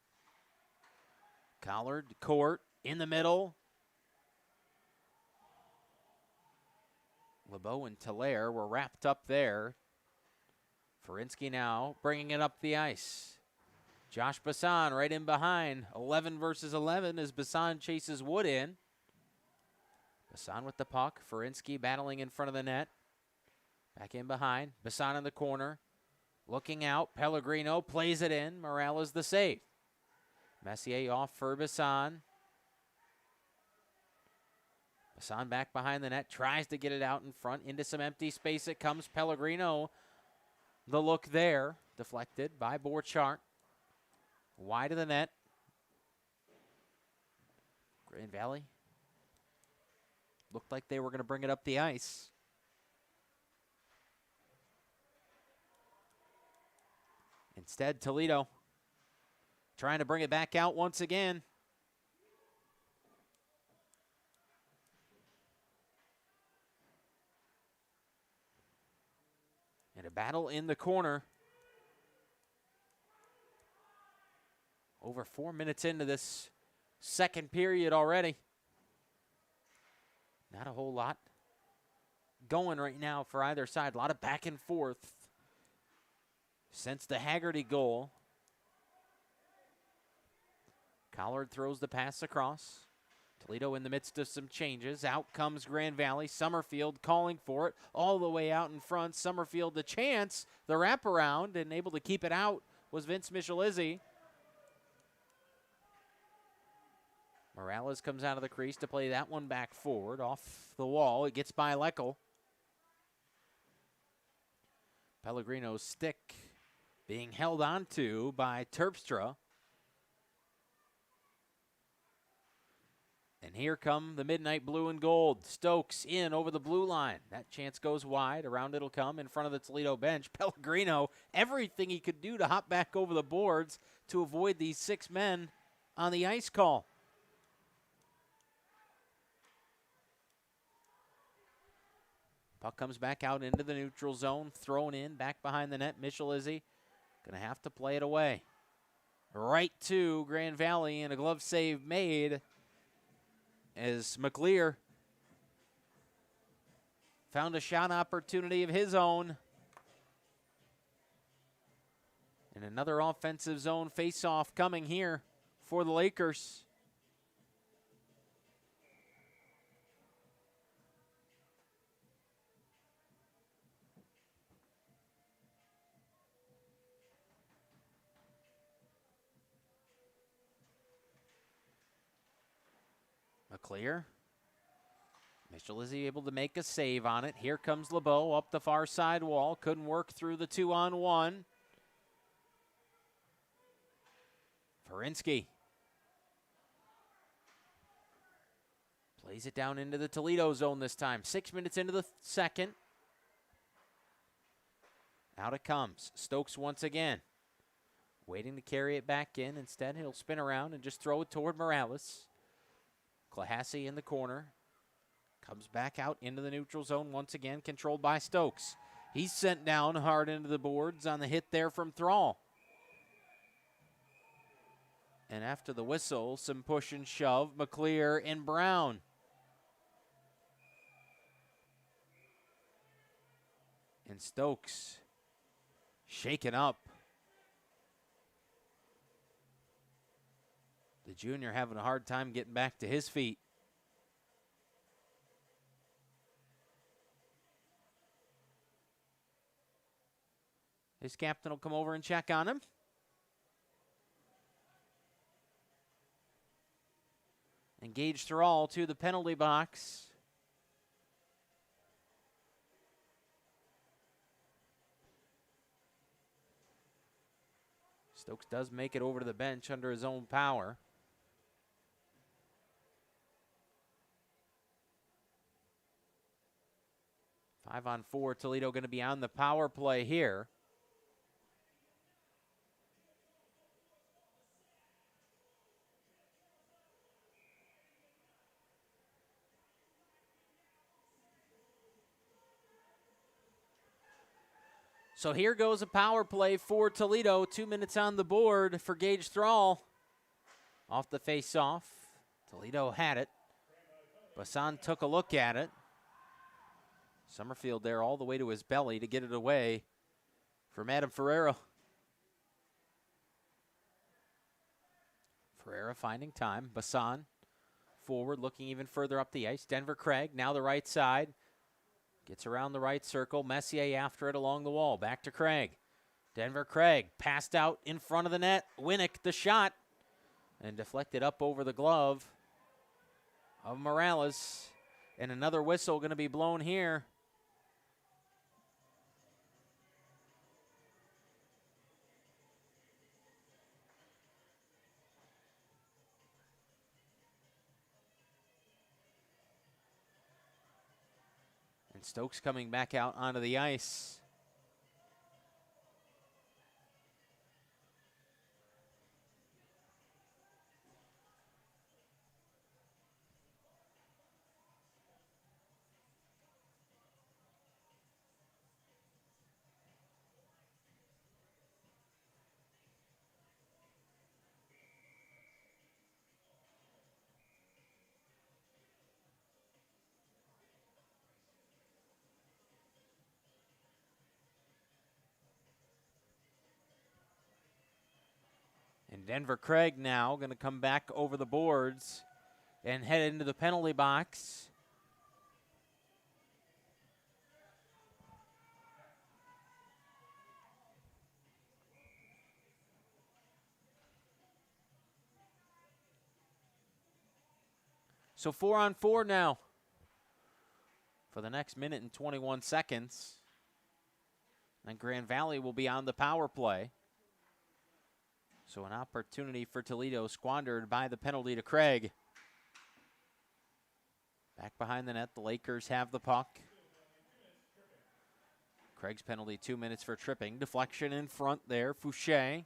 Collard, Court, in the middle. LeBeau and Tolaire were wrapped up there. Ferinsky now bringing it up the ice. Josh Bassan right in behind. 11 versus 11 as Bassan chases Wood in. Bassan with the puck. Ferinsky battling in front of the net. Back in behind. Bassan in the corner. Looking out. Pellegrino plays it in. Morales the save. Messier off for Bassan. Bassan back behind the net. Tries to get it out in front into some empty space. It comes. Pellegrino the look there. Deflected by Borchardt. Wide of the net. Grand Valley looked like they were going to bring it up the ice. Instead, Toledo trying to bring it back out once again. And a battle in the corner. Over 4 minutes into this second period already. Not a whole lot going right now for either side. A lot of back and forth since the Haggerty goal. Collard throws the pass across. Toledo in the midst of some changes. Out comes Grand Valley. Summerfield calling for it all the way out in front. Summerfield the chance. The wraparound and able to keep it out was Vince Michalizzi. Morales comes out of the crease to play that one back forward. Off the wall. It gets by Leckel. Pellegrino's stick being held onto by Terpstra. And here come the Midnight Blue and Gold. Stokes in over the blue line. That chance goes wide. Around it'll come in front of the Toledo bench. Pellegrino, everything he could do to hop back over the boards to avoid these 6 men on the ice call. Puck comes back out into the neutral zone. Thrown in, back behind the net. Michalizzi going to have to play it away. Right to Grand Valley, and a glove save made as McLear found a shot opportunity of his own. And another offensive zone face-off coming here for the Lakers. McLear. Michalizzi able to make a save on it. Here comes LeBeau up the far side wall. Couldn't work through the 2-on-1. Perinsky plays it down into the Toledo zone this time. 6 minutes into the second. Out it comes. Stokes once again. Waiting to carry it back in. Instead, he'll spin around and just throw it toward Morales. Clahassie in the corner. Comes back out into the neutral zone once again, controlled by Stokes. He's sent down hard into the boards on the hit there from Thrall. And after the whistle, some push and shove, McLear and Brown. And Stokes shaken up. The junior having a hard time getting back to his feet. His captain will come over and check on him. Engage Thrall to the penalty box. Stokes does make it over to the bench under his own power. 5-on-4, Toledo going to be on the power play here. So here goes a power play for Toledo. 2 minutes on the board for Gage Thrall. Off the face-off. Toledo had it. Bassan took a look at it. Summerfield there all the way to his belly to get it away from Adam Ferreira. Ferreira finding time. Bassan forward, looking even further up the ice. Denver Craig, now the right side. Gets around the right circle. Messier after it along the wall. Back to Craig. Denver Craig passed out in front of the net. Winnick the shot. And deflected up over the glove of Morales. And another whistle going to be blown here. And Stokes coming back out onto the ice. And Denver Craig now going to come back over the boards and head into the penalty box. So 4-on-4 now for the next minute and 21 seconds. And Grand Valley will be on the power play. So an opportunity for Toledo squandered by the penalty to Craig. Back behind the net, the Lakers have the puck. Craig's penalty, 2 minutes for tripping. Deflection in front there. Fouché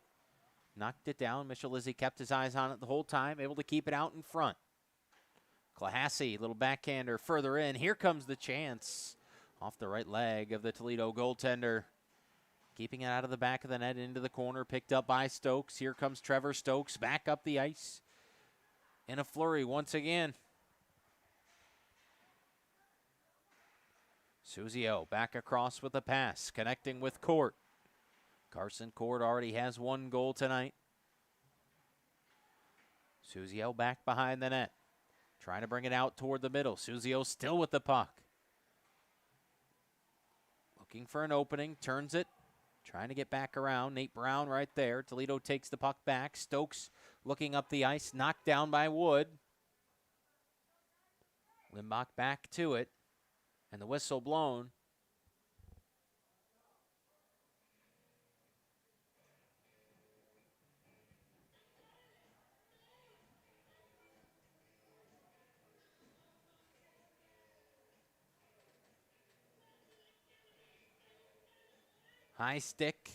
knocked it down. Michelizzi kept his eyes on it the whole time, able to keep it out in front. Clahassi, little backhander further in. Here comes the chance. Off the right leg of the Toledo goaltender. Keeping it out of the back of the net into the corner, picked up by Stokes. Here comes Trevor Stokes back up the ice in a flurry once again. Suzio back across with a pass, connecting with Court. Carson Court already has 1 goal tonight. Suzio back behind the net, trying to bring it out toward the middle. Suzio still with the puck. Looking for an opening, turns it. Trying to get back around. Nate Brown right there. Toledo takes the puck back. Stokes looking up the ice. Knocked down by Wood. Limbach back to it. And the whistle blown. High stick,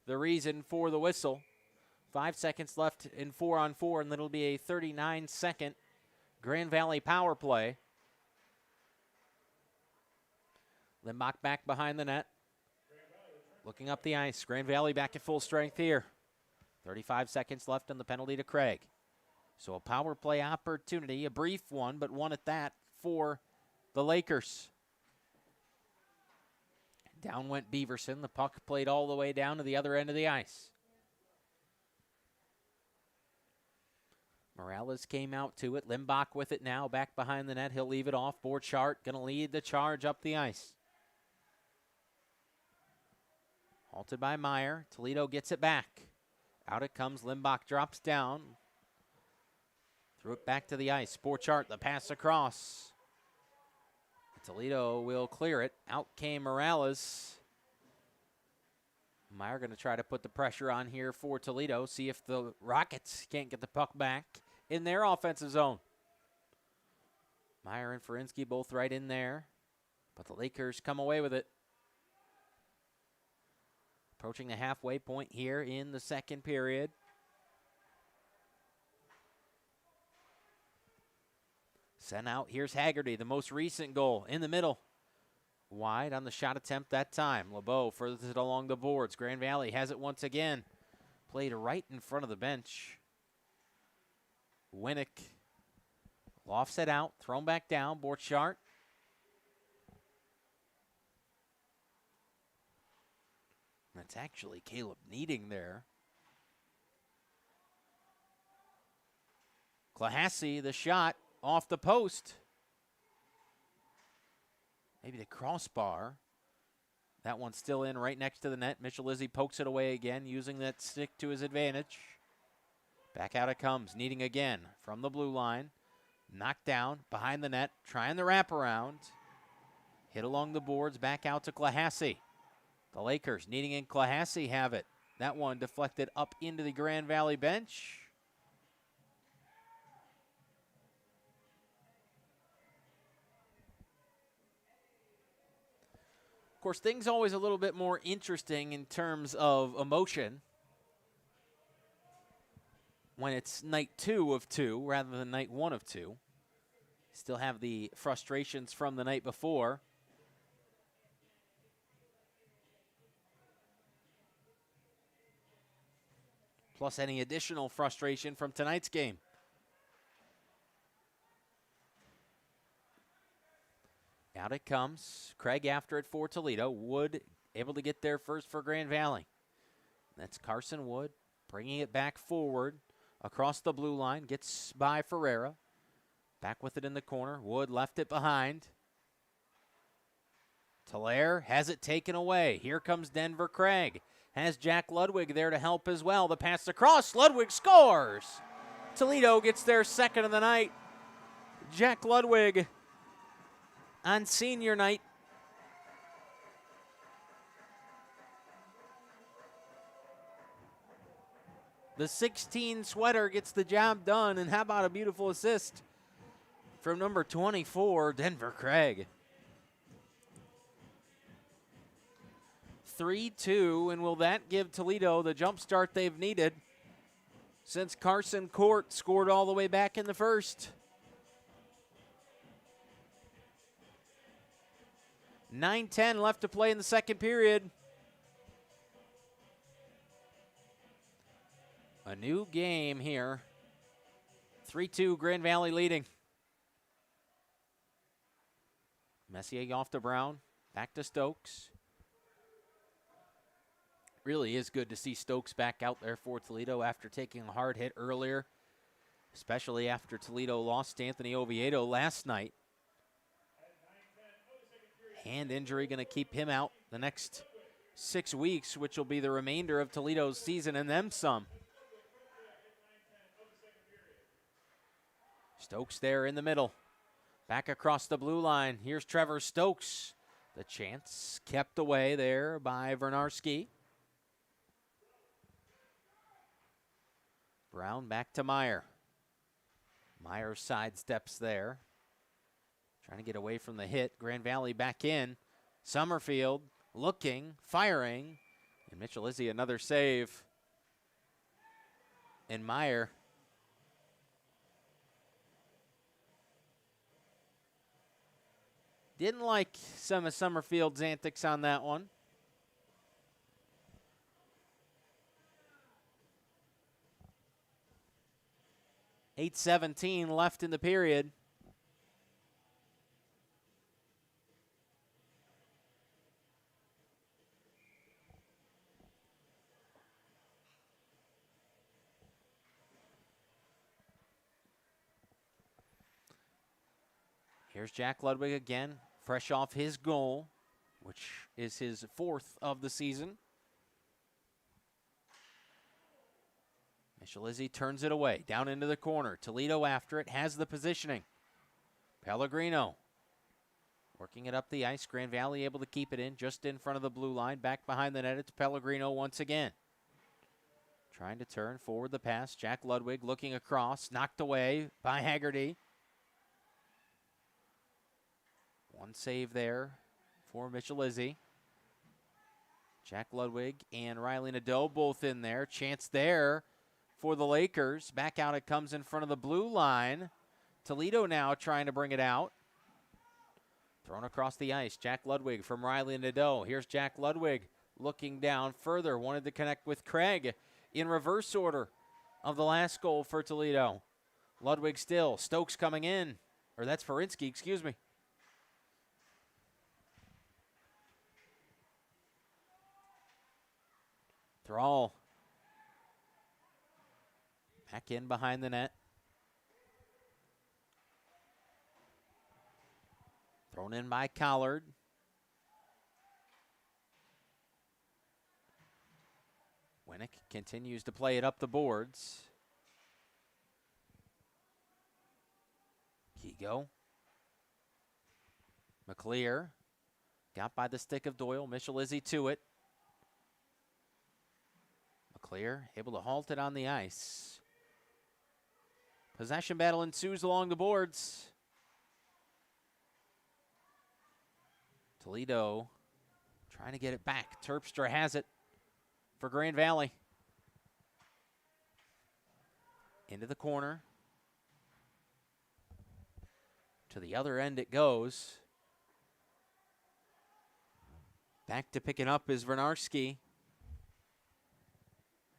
the reason for the whistle. 5 seconds left in 4-on-4, and it'll be a 39-second Grand Valley power play. Limbach back behind the net. Looking up the ice. Grand Valley back at full strength here. 35 seconds left on the penalty to Craig. So a power play opportunity, a brief one, but one at that for the Lakers. Down went Beaverson. The puck played all the way down to the other end of the ice. Morales came out to it. Limbach with it now, back behind the net. He'll leave it off. Borchardt going to lead the charge up the ice. Halted by Meyer. Toledo gets it back. Out it comes. Limbach drops down. Threw it back to the ice. Borchardt, the pass across. Toledo will clear it. Out came Morales. Meyer going to try to put the pressure on here for Toledo. See if the Rockets can't get the puck back in their offensive zone. Meyer and Ferinsky both right in there. But the Lakers come away with it. Approaching the halfway point here in the second period. Sent out. Here's Haggerty, the most recent goal in the middle. Wide on the shot attempt that time. LeBeau furthers it along the boards. Grand Valley has it once again. Played right in front of the bench. Winnick lofts it out. Thrown back down. Borchardt. That's actually Caleb Needing there. Clahassi, the shot. Off the post. Maybe the crossbar. That one's still in right next to the net. Michelizzi pokes it away again, using that stick to his advantage. Back out it comes. Needing again from the blue line. Knocked down behind the net. Trying the wraparound. Hit along the boards. Back out to Clahassi. The Lakers, Needing and Clahassi have it. That one deflected up into the Grand Valley bench. course, things always a little bit more interesting in terms of emotion when it's night 2 of 2 rather than night 1 of 2. Still have the frustrations from the night before. Plus any additional frustration from tonight's game. Out it comes. Craig after it for Toledo. Wood able to get there first for Grand Valley. That's Carson Wood bringing it back forward across the blue line. Gets by Ferreira. Back with it in the corner. Wood left it behind. Tolaire has it taken away. Here comes Denver Craig. Has Jack Ludwig there to help as well. The pass across. Ludwig scores. Toledo gets their second of the night. Jack Ludwig on senior night. The 16 sweater gets the job done, and how about a beautiful assist from number 24, Denver Craig. 3-2, and will that give Toledo the jump start they've needed since Carson Court scored all the way back in the first? 9:10 left to play in the second period. A new game here. 3-2, Grand Valley leading. Messier off to Brown. Back to Stokes. Really is good to see Stokes back out there for Toledo after taking a hard hit earlier, especially after Toledo lost Anthony Oviedo last night. Hand injury going to keep him out the next 6 weeks, which will be the remainder of Toledo's season and then some. Stokes there in the middle. Back across the blue line. Here's Trevor Stokes. The chance kept away there by Vernarski. Brown back to Meyer. Meyer sidesteps there. Trying to get away from the hit. Grand Valley back in. Summerfield looking, firing. And Mitchell Izzy another save. And Meyer didn't like some of Summerfield's antics on that one. .8:17 left in the period. Here's Jack Ludwig again, fresh off his goal, which is his 4th of the season. Mitchell-Izzy turns it away, down into the corner. Toledo after it, has the positioning. Pellegrino working it up the ice. Grand Valley able to keep it in, just in front of the blue line. Back behind the net, it's Pellegrino once again. Trying to turn forward the pass. Jack Ludwig looking across, knocked away by Haggerty. One save there for Mitchell-Izzy. Jack Ludwig and Riley Nadeau both in there. Chance there for the Lakers. Back out it comes in front of the blue line. Toledo now trying to bring it out. Thrown across the ice. Jack Ludwig from Riley Nadeau. Here's Jack Ludwig looking down further. Wanted to connect with Craig in reverse order of the last goal for Toledo. Ludwig still. Stokes coming in. Or that's Ferinsky, excuse me. Thrall back in behind the net. Thrown in by Collard. Winnick continues to play it up the boards. Kigo. McClear got by the stick of Doyle. Mitchell-Izzy to it. McClear able to halt it on the ice. Possession battle ensues along the boards. Toledo Trying to get it back. Terpstra has it for Grand Valley. Into the corner. To the other end it goes. Back to picking up is Vernarski.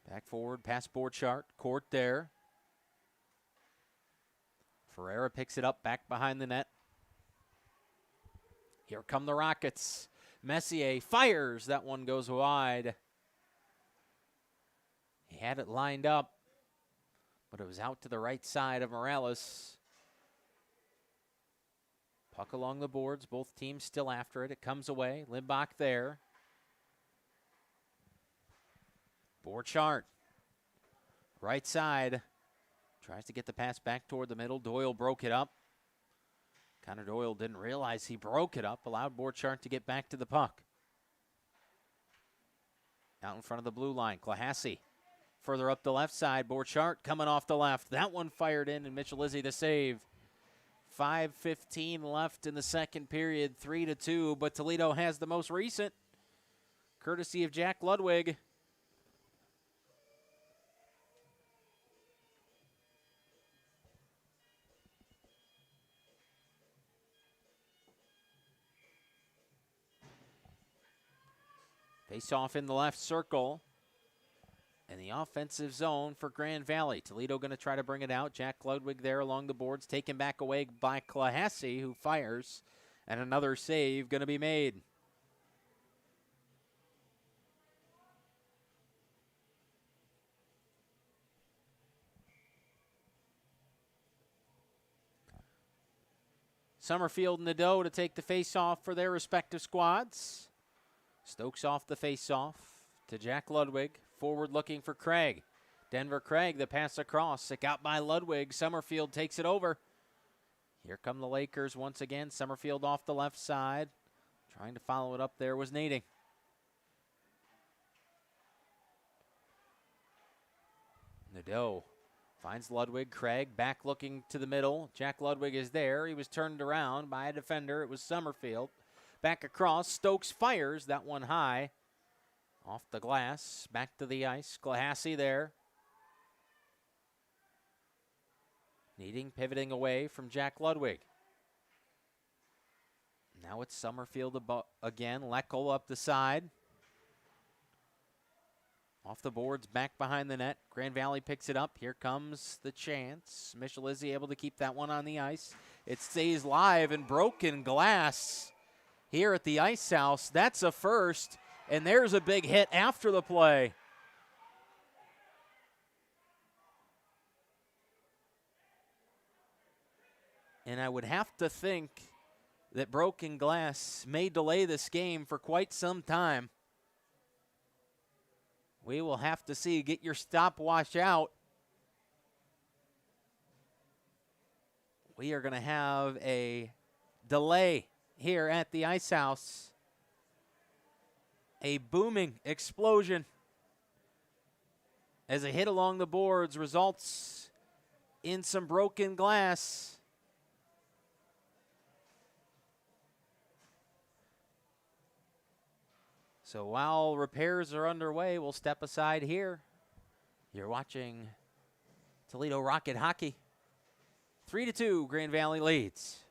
Back forward, past Borchardt. Court there. Ferreira picks it up back behind the net. Here come the Rockets. Messier fires. That one goes wide. He had it lined up, but it was out to the right side of Morales. Puck along the boards. Both teams still after it. It comes away. Limbach there. Borchardt. Right side. Tries to get the pass back toward the middle. Doyle broke it up. Connor Doyle didn't realize he broke it up. Allowed Borchardt to get back to the puck. Out in front of the blue line. Clahassie. Further up the left side. Borchardt coming off the left. That one fired in, and Mitchell Izzy the save. 5:15 left in the second period. 3-2, but Toledo has the most recent. Courtesy of Jack Ludwig. Face off in the left circle. And the offensive zone for Grand Valley. Toledo going to try to bring it out. Jack Ludwig there along the boards. Taken back away by Clahassie, who fires. And another save going to be made. Summerfield and Nadeau to take the face-off for their respective squads. Stokes off the face-off to Jack Ludwig. Forward looking for Craig. Denver Craig, the pass across. It got by Ludwig. Summerfield takes it over. Here come the Lakers once again. Summerfield off the left side. Trying to follow it up there was Nading. Nadeau finds Ludwig. Craig back looking to the middle. Jack Ludwig is there. He was turned around by a defender. It was Summerfield. Back across. Stokes fires. That one high. Off the glass. Back to the ice. Clahassie there. Needing pivoting away from Jack Ludwig. Now it's Summerfield again. Leckel up the side. Off the boards, back behind the net. Grand Valley picks it up. Here comes the chance. Mitchell Izzy able to keep that one on the ice. It stays live and broken glass here at the Ice House. That's a first, and there's a big hit after the play. And I would have to think that broken glass may delay this game for quite some time. We will have to see. Get your stopwatch out. We are going to have a delay here at the Ice House. A booming explosion as a hit along the boards results in some broken glass. So while repairs are underway, we'll step aside here. You're watching Toledo Rocket Hockey. 3-2, Grand Valley leads.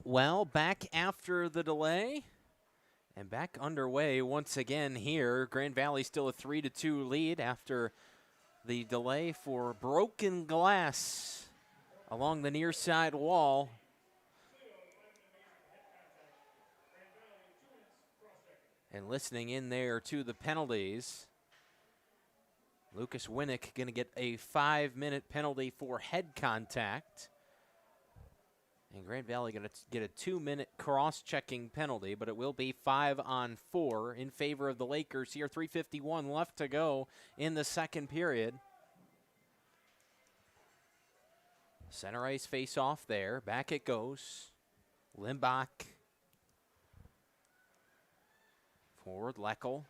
Well, back after the delay and back underway once again here. Grand Valley still a 3-2 lead after the delay for broken glass along the near side wall. And listening in there to the penalties, Lucas Winnick going to get a 5-minute penalty for head contact. And Grand Valley going to get a 2-minute cross-checking penalty, but it will be 5-on-4 in favor of the Lakers here. 3:51 left to go in the second period. Center ice face-off there. Back it goes. Limbach. Forward, Leckel.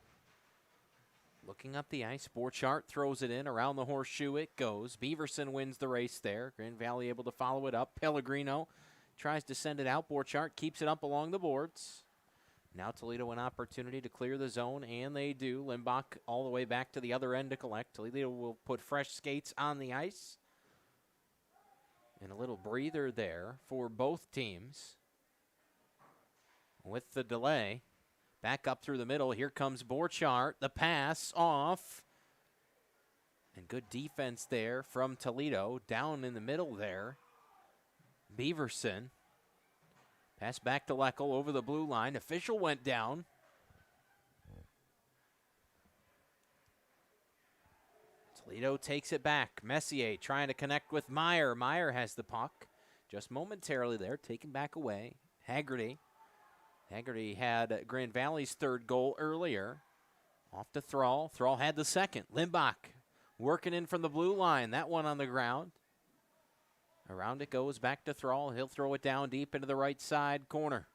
Looking up the ice. Borchardt throws it in. Around the horseshoe it goes. Beaverson wins the race there. Grand Valley able to follow it up. Pellegrino tries to send it out. Borchardt keeps it up along the boards. Now Toledo an opportunity to clear the zone, and they do. Limbach all the way back to the other end to collect. Toledo will put fresh skates on the ice. And a little breather there for both teams. With the delay, back up through the middle. Here comes Borchardt. The pass off. And good defense there from Toledo. Down in the middle there. Beaverson. Pass back to Leckel over the blue line. Official went down. Toledo takes it back. Messier trying to connect with Meyer. Meyer has the puck. Just momentarily there, taken back away. Haggerty. Haggerty had Grand Valley's third goal earlier. Off to Thrall. Thrall had the second. Limbach working in from the blue line. That one on the ground. Around it goes, back to Thrall. He'll throw it down deep into the right side corner.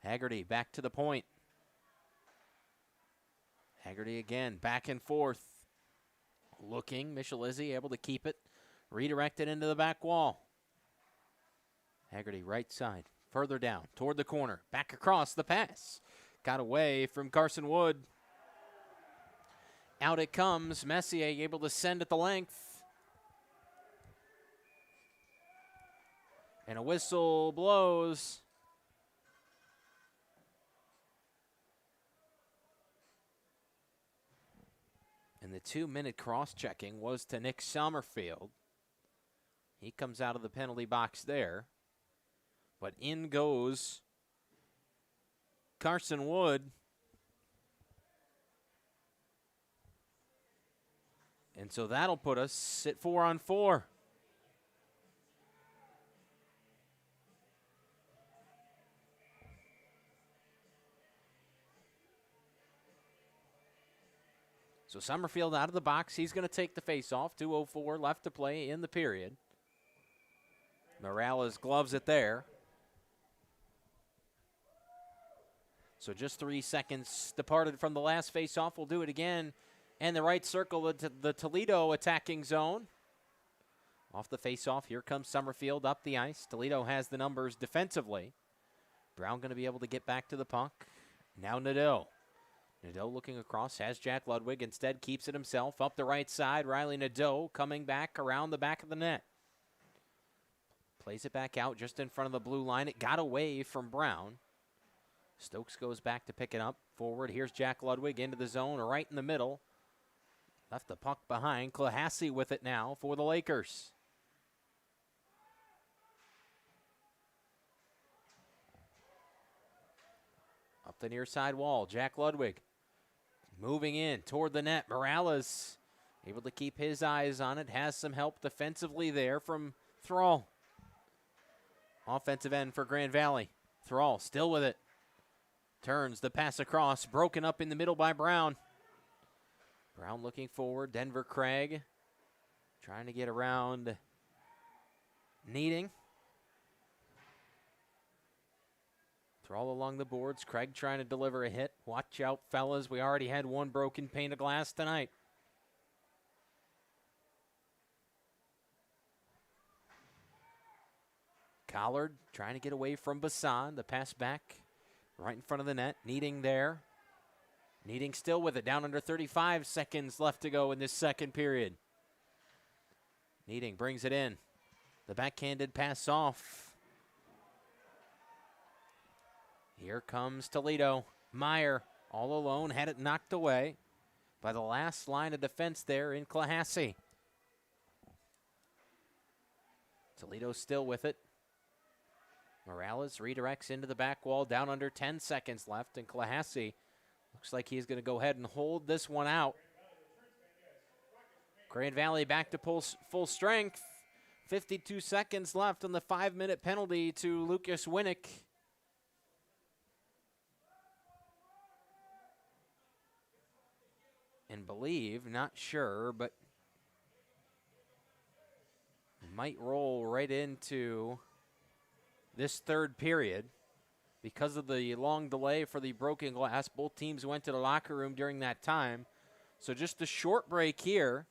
Haggerty back to the point. Haggerty again, back and forth. Looking, Michelizzi able to keep it. Redirected into the back wall. Haggerty right side, further down, toward the corner. Back across the pass. Got away from Carson Wood. Out it comes. Messier able to send it the length. And a whistle blows. And the 2-minute cross-checking was to Nick Sommerfield. He comes out of the penalty box there. But in goes Carson Wood. And so that'll put us at 4-on-4. So Summerfield out of the box. He's going to take the face-off. 2:04 left to play in the period. Morales gloves it there. So just 3 seconds departed from the last face-off. We'll do it again. And the right circle, the Toledo attacking zone. Off the face-off, here comes Summerfield up the ice. Toledo has the numbers defensively. Brown going to be able to get back to the puck. Now Nadeau. Nadeau looking across, has Jack Ludwig. Instead keeps it himself up the right side. Riley Nadeau coming back around the back of the net. Plays it back out just in front of the blue line. It got away from Brown. Stokes goes back to pick it up. Forward, here's Jack Ludwig into the zone, right in the middle. Left the puck behind. Clahassie with it now for the Lakers. Up the near side wall, Jack Ludwig. Moving in toward the net. Morales able to keep his eyes on it. Has some help defensively there from Thrall. Offensive end for Grand Valley. Thrall still with it. Turns the pass across. Broken up in the middle by Brown. Brown looking forward. Denver Craig trying to get around Needing. Thrall along the boards. Craig trying to deliver a hit. Watch out, fellas. We already had one broken pane of glass tonight. Collard trying to get away from Bassan. The pass back right in front of the net. Needing there. Needing still with it. Down under 35 seconds left to go in this second period. Needing brings it in. The backhanded pass off. Here comes Toledo. Meyer all alone, had it knocked away by the last line of defense there in Clahassey. Toledo still with it. Morales redirects into the back wall, down under 10 seconds left, and Clahassey looks like he's going to go ahead and hold this one out. Grand Valley back to full strength. 52 seconds left on the 5-minute penalty to Lucas Winnick. And believe, not sure, but might roll right into this third period because of the long delay for the broken glass. Both teams went to the locker room during that time. So just a short break here.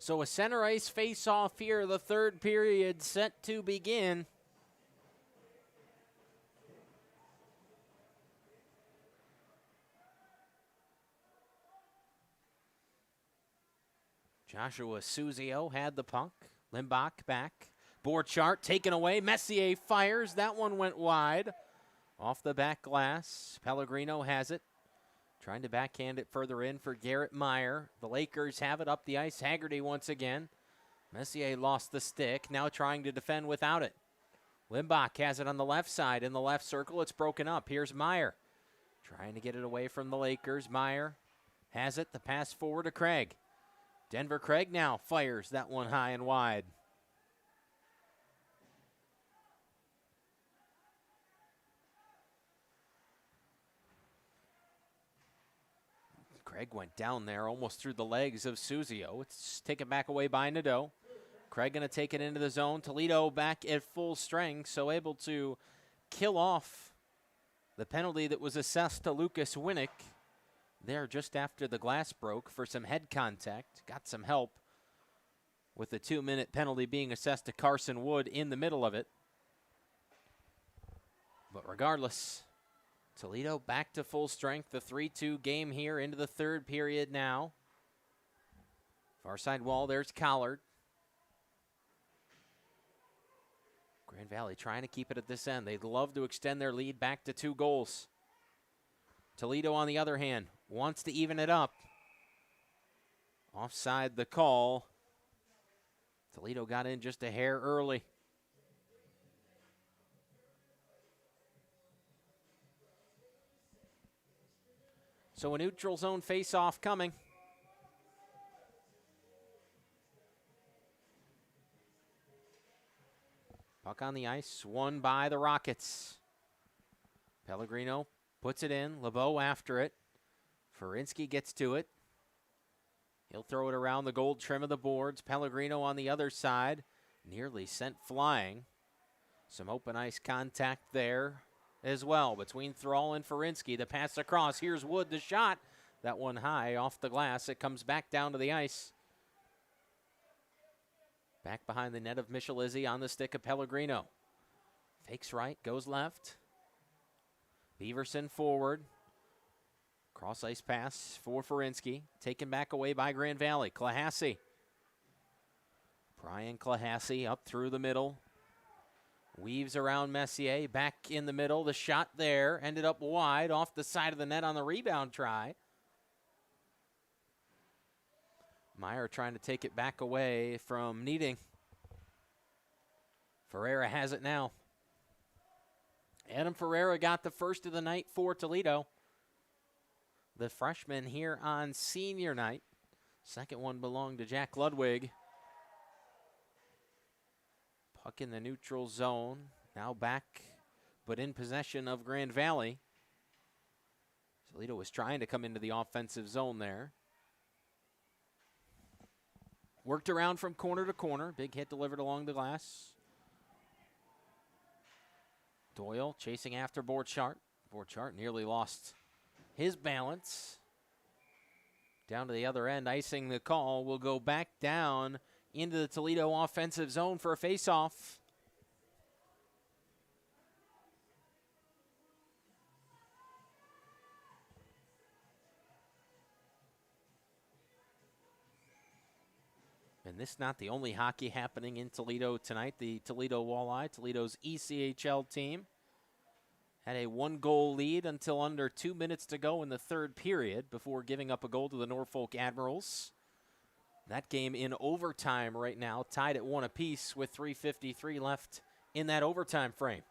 So a center ice face-off here, the third period set to begin. Joshua Suzio had the puck. Limbach back. Borchardt taken away. Messier fires. That one went wide. Off the back glass. Pellegrino has it. Trying to backhand it further in for Garrett Meyer. The Lakers have it up the ice. Haggerty once again. Messier lost the stick. Now trying to defend without it. Limbach has it on the left side. In the left circle, it's broken up. Here's Meyer. Trying to get it away from the Lakers. Meyer has it. The pass forward to Craig. Denver Craig now fires that one high and wide. Craig went down there almost through the legs of Suzio. It's taken back away by Nadeau. Craig going to take it into the zone. Toledo back at full strength, so able to kill off the penalty that was assessed to Lucas Winnick there just after the glass broke for some head contact. Got some help with the 2-minute penalty being assessed to Carson Wood in the middle of it. But regardless, Toledo back to full strength. The 3-2 game here into the third period now. Far side wall, there's Collard. Grand Valley trying to keep it at this end. They'd love to extend their lead back to 2 goals. Toledo, on the other hand, wants to even it up. Offside the call. Toledo got in just a hair early. So a neutral zone face-off coming. Puck on the ice, won by the Rockets. Pellegrino puts it in. LeBeau after it. Ferinsky gets to it. He'll throw it around the gold trim of the boards. Pellegrino on the other side. Nearly sent flying. Some open ice contact there as well between Thrall and Ferinsky. The pass across. Here's Wood, the shot. That one high off the glass. It comes back down to the ice. Back behind the net of Michalizzi on the stick of Pellegrino. Fakes right, goes left. Beaverson forward. Cross ice pass for Ferinsky. Taken back away by Grand Valley. Clahassey. Brian Clahassey up through the middle. Weaves around Messier. Back in the middle. The shot there. Ended up wide off the side of the net on the rebound try. Meyer trying to take it back away from Needing. Ferreira has it now. Adam Ferreira got the first of the night for Toledo. The freshman here on senior night. Second one belonged to Jack Ludwig. Puck in the neutral zone. Now back, but in possession of Grand Valley. Toledo was trying to come into the offensive zone there. Worked around from corner to corner. Big hit delivered along the glass. Doyle chasing after Borchardt. Borchardt nearly lost his balance. Down to the other end, icing the call. Will go back down into the Toledo offensive zone for a faceoff. And this is not the only hockey happening in Toledo tonight. The Toledo Walleye, Toledo's ECHL team, had a 1-goal lead until under 2 minutes to go in the third period before giving up a goal to the Norfolk Admirals. That game in overtime right now, tied at 1 apiece with 3:53 left in that overtime frame.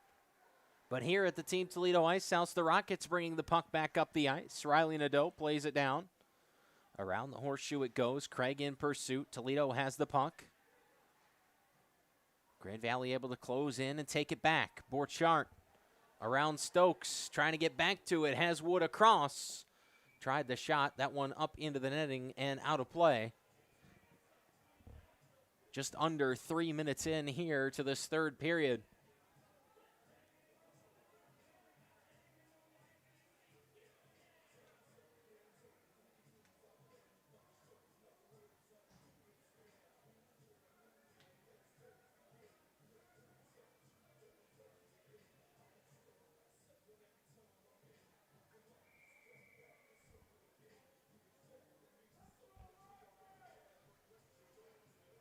But here at the Team Toledo Ice House, the Rockets bringing the puck back up the ice. Riley Nadeau plays it down. Around the horseshoe it goes. Craig in pursuit. Toledo has the puck. Grand Valley able to close in and take it back. Borchardt around Stokes, trying to get back to it. Has Wood across. Tried the shot. That one up into the netting and out of play. Just under 3 minutes in here to this third period.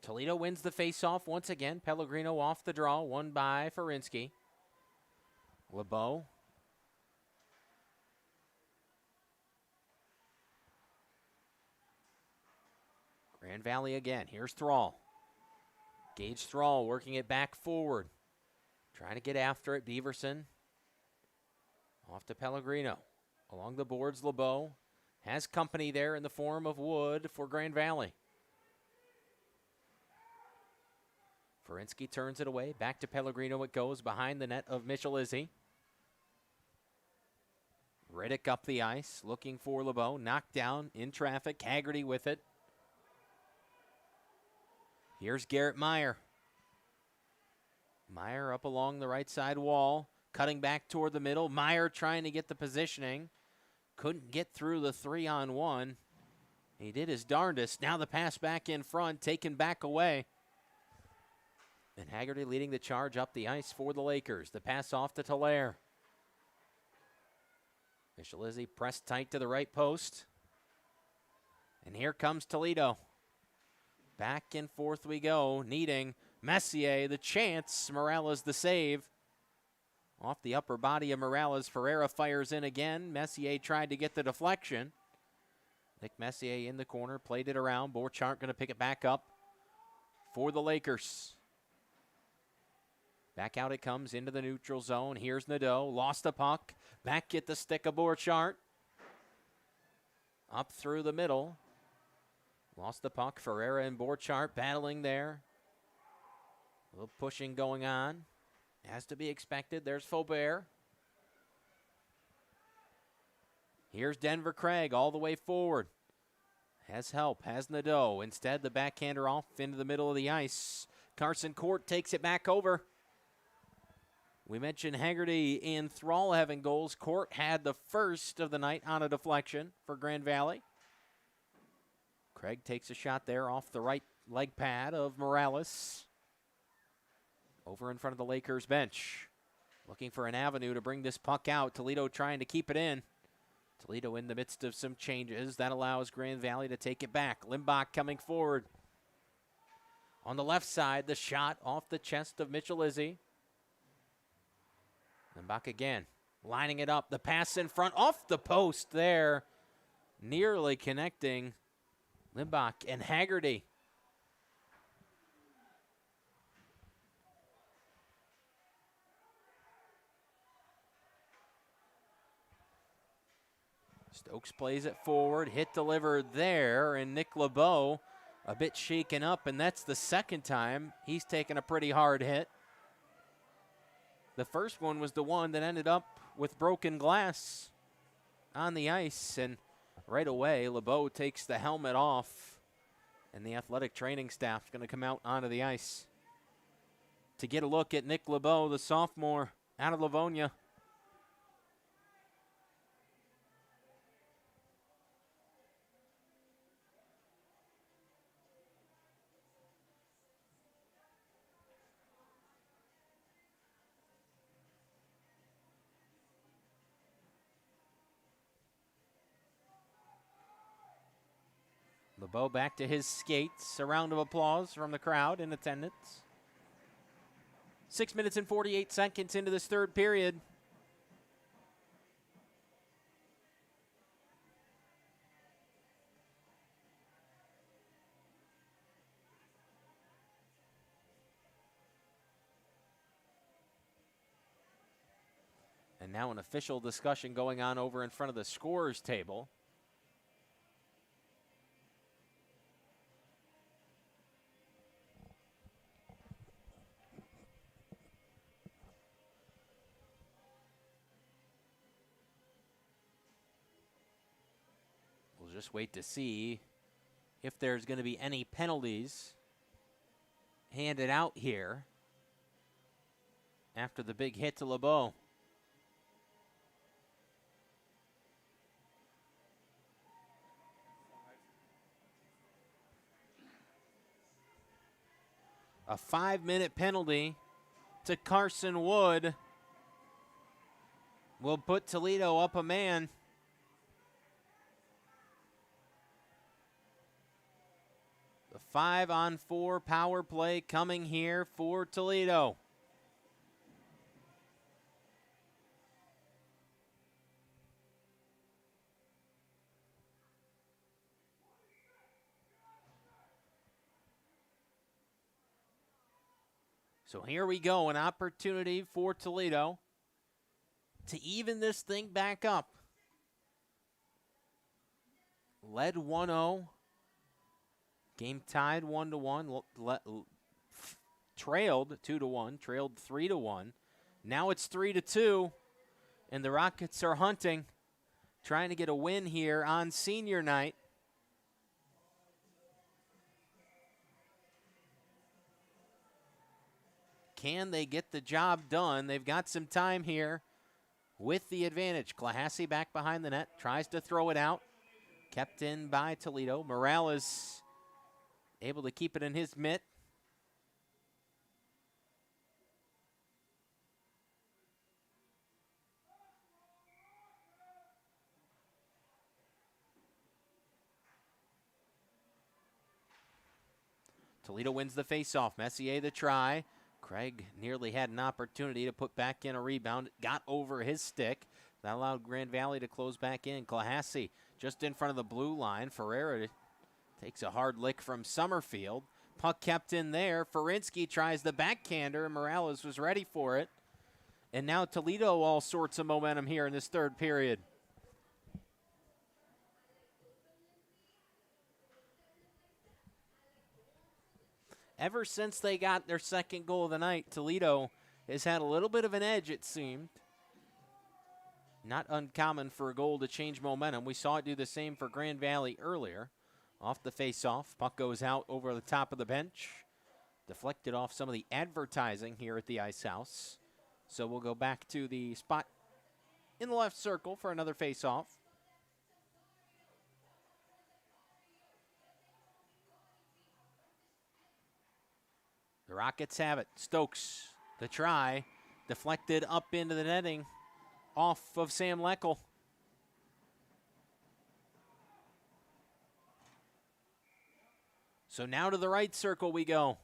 Toledo wins the faceoff once again. Pellegrino off the draw, won by Ferinsky. LeBeau. Grand Valley again. Here's Thrall. Gage Thrall working it back forward. Trying to get after it. Beaverson. Off to Pellegrino. Along the boards, LeBeau has company there in the form of Wood for Grand Valley. Ferinsky turns it away. Back to Pellegrino it goes behind the net of Michalizzi. Riddick up the ice, looking for LeBeau. Knocked down in traffic. Haggerty with it. Here's Garrett Meyer. Meyer up along the right side wall. Cutting back toward the middle. Meyer trying to get the positioning. Couldn't get through the 3-on-1. He did his darndest. Now the pass back in front, taken back away. And Haggerty leading the charge up the ice for the Lakers. The pass off to Tolaire. Michalizzi pressed tight to the right post. And here comes Toledo. Back and forth we go, needing Messier the chance. Morales the save. Off the upper body of Morales, Ferreira fires in again. Messier tried to get the deflection. Nick Messier in the corner, played it around. Borchardt going to pick it back up for the Lakers. Back out it comes into the neutral zone. Here's Nadeau. Lost the puck. Back at the stick of Borchardt. Up through the middle. Lost the puck. Ferreira and Borchardt battling there. A little pushing going on. As to be expected. There's Faubert. Here's Denver Craig all the way forward. Has help. Has Nadeau. Instead, the backhander off into the middle of the ice. Carson Court takes it back over. We mentioned Haggerty and Thrall having goals. Court had the first of the night on a deflection for Grand Valley. Craig takes a shot there off the right leg pad of Morales. Over in front of the Lakers bench. Looking for an avenue to bring this puck out. Toledo trying to keep it in. Toledo in the midst of some changes. That allows Grand Valley to take it back. Limbach coming forward. On the left side, the shot off the chest of Michalizzi. Limbach again, lining it up. The pass in front, off the post there. Nearly connecting Limbach and Haggerty. Stokes plays it forward, hit delivered there, and Nick LeBeau a bit shaken up, and that's the second time he's taken a pretty hard hit. The first one was the one that ended up with broken glass on the ice, and right away, LeBeau takes the helmet off, and the athletic training staff is going to come out onto the ice to get a look at Nick LeBeau, the sophomore out of Livonia. LeBeau back to his skates. A round of applause from the crowd in attendance. 6 minutes and 48 seconds into this third period. And now an official discussion going on over in front of the scorer's table. We'll just wait to see if there's going to be any penalties handed out here after the big hit to LeBeau. A 5-minute penalty to Carson Wood will put Toledo up a man. The 5-on-4 power play coming here for Toledo. So here we go, an opportunity for Toledo to even this thing back up. Led 1-0. Game tied 1-1. Trailed 2-1. Trailed 3-1. Now it's 3-2. And the Rockets are hunting, trying to get a win here on senior night. Can they get the job done? They've got some time here with the advantage. Clahassie back behind the net, tries to throw it out. Kept in by Toledo. Morales able to keep it in his mitt. Toledo wins the faceoff. Messier the try. Craig nearly had an opportunity to put back in a rebound. Got over his stick. That allowed Grand Valley to close back in. Clahassie just in front of the blue line. Ferreira takes a hard lick from Summerfield. Puck kept in there. Ferinsky tries the backhander, and Morales was ready for it. And now Toledo all sorts of momentum here in this third period. Ever since they got their second goal of the night, Toledo has had a little bit of an edge, it seemed. Not uncommon for a goal to change momentum. We saw it do the same for Grand Valley earlier. Off the face-off, puck goes out over the top of the bench. Deflected off some of the advertising here at the Ice House. So we'll go back to the spot in the left circle for another face-off. The Rockets have it. Stokes, the try, deflected up into the netting, off of Sam Leckel. So now to the right circle we go.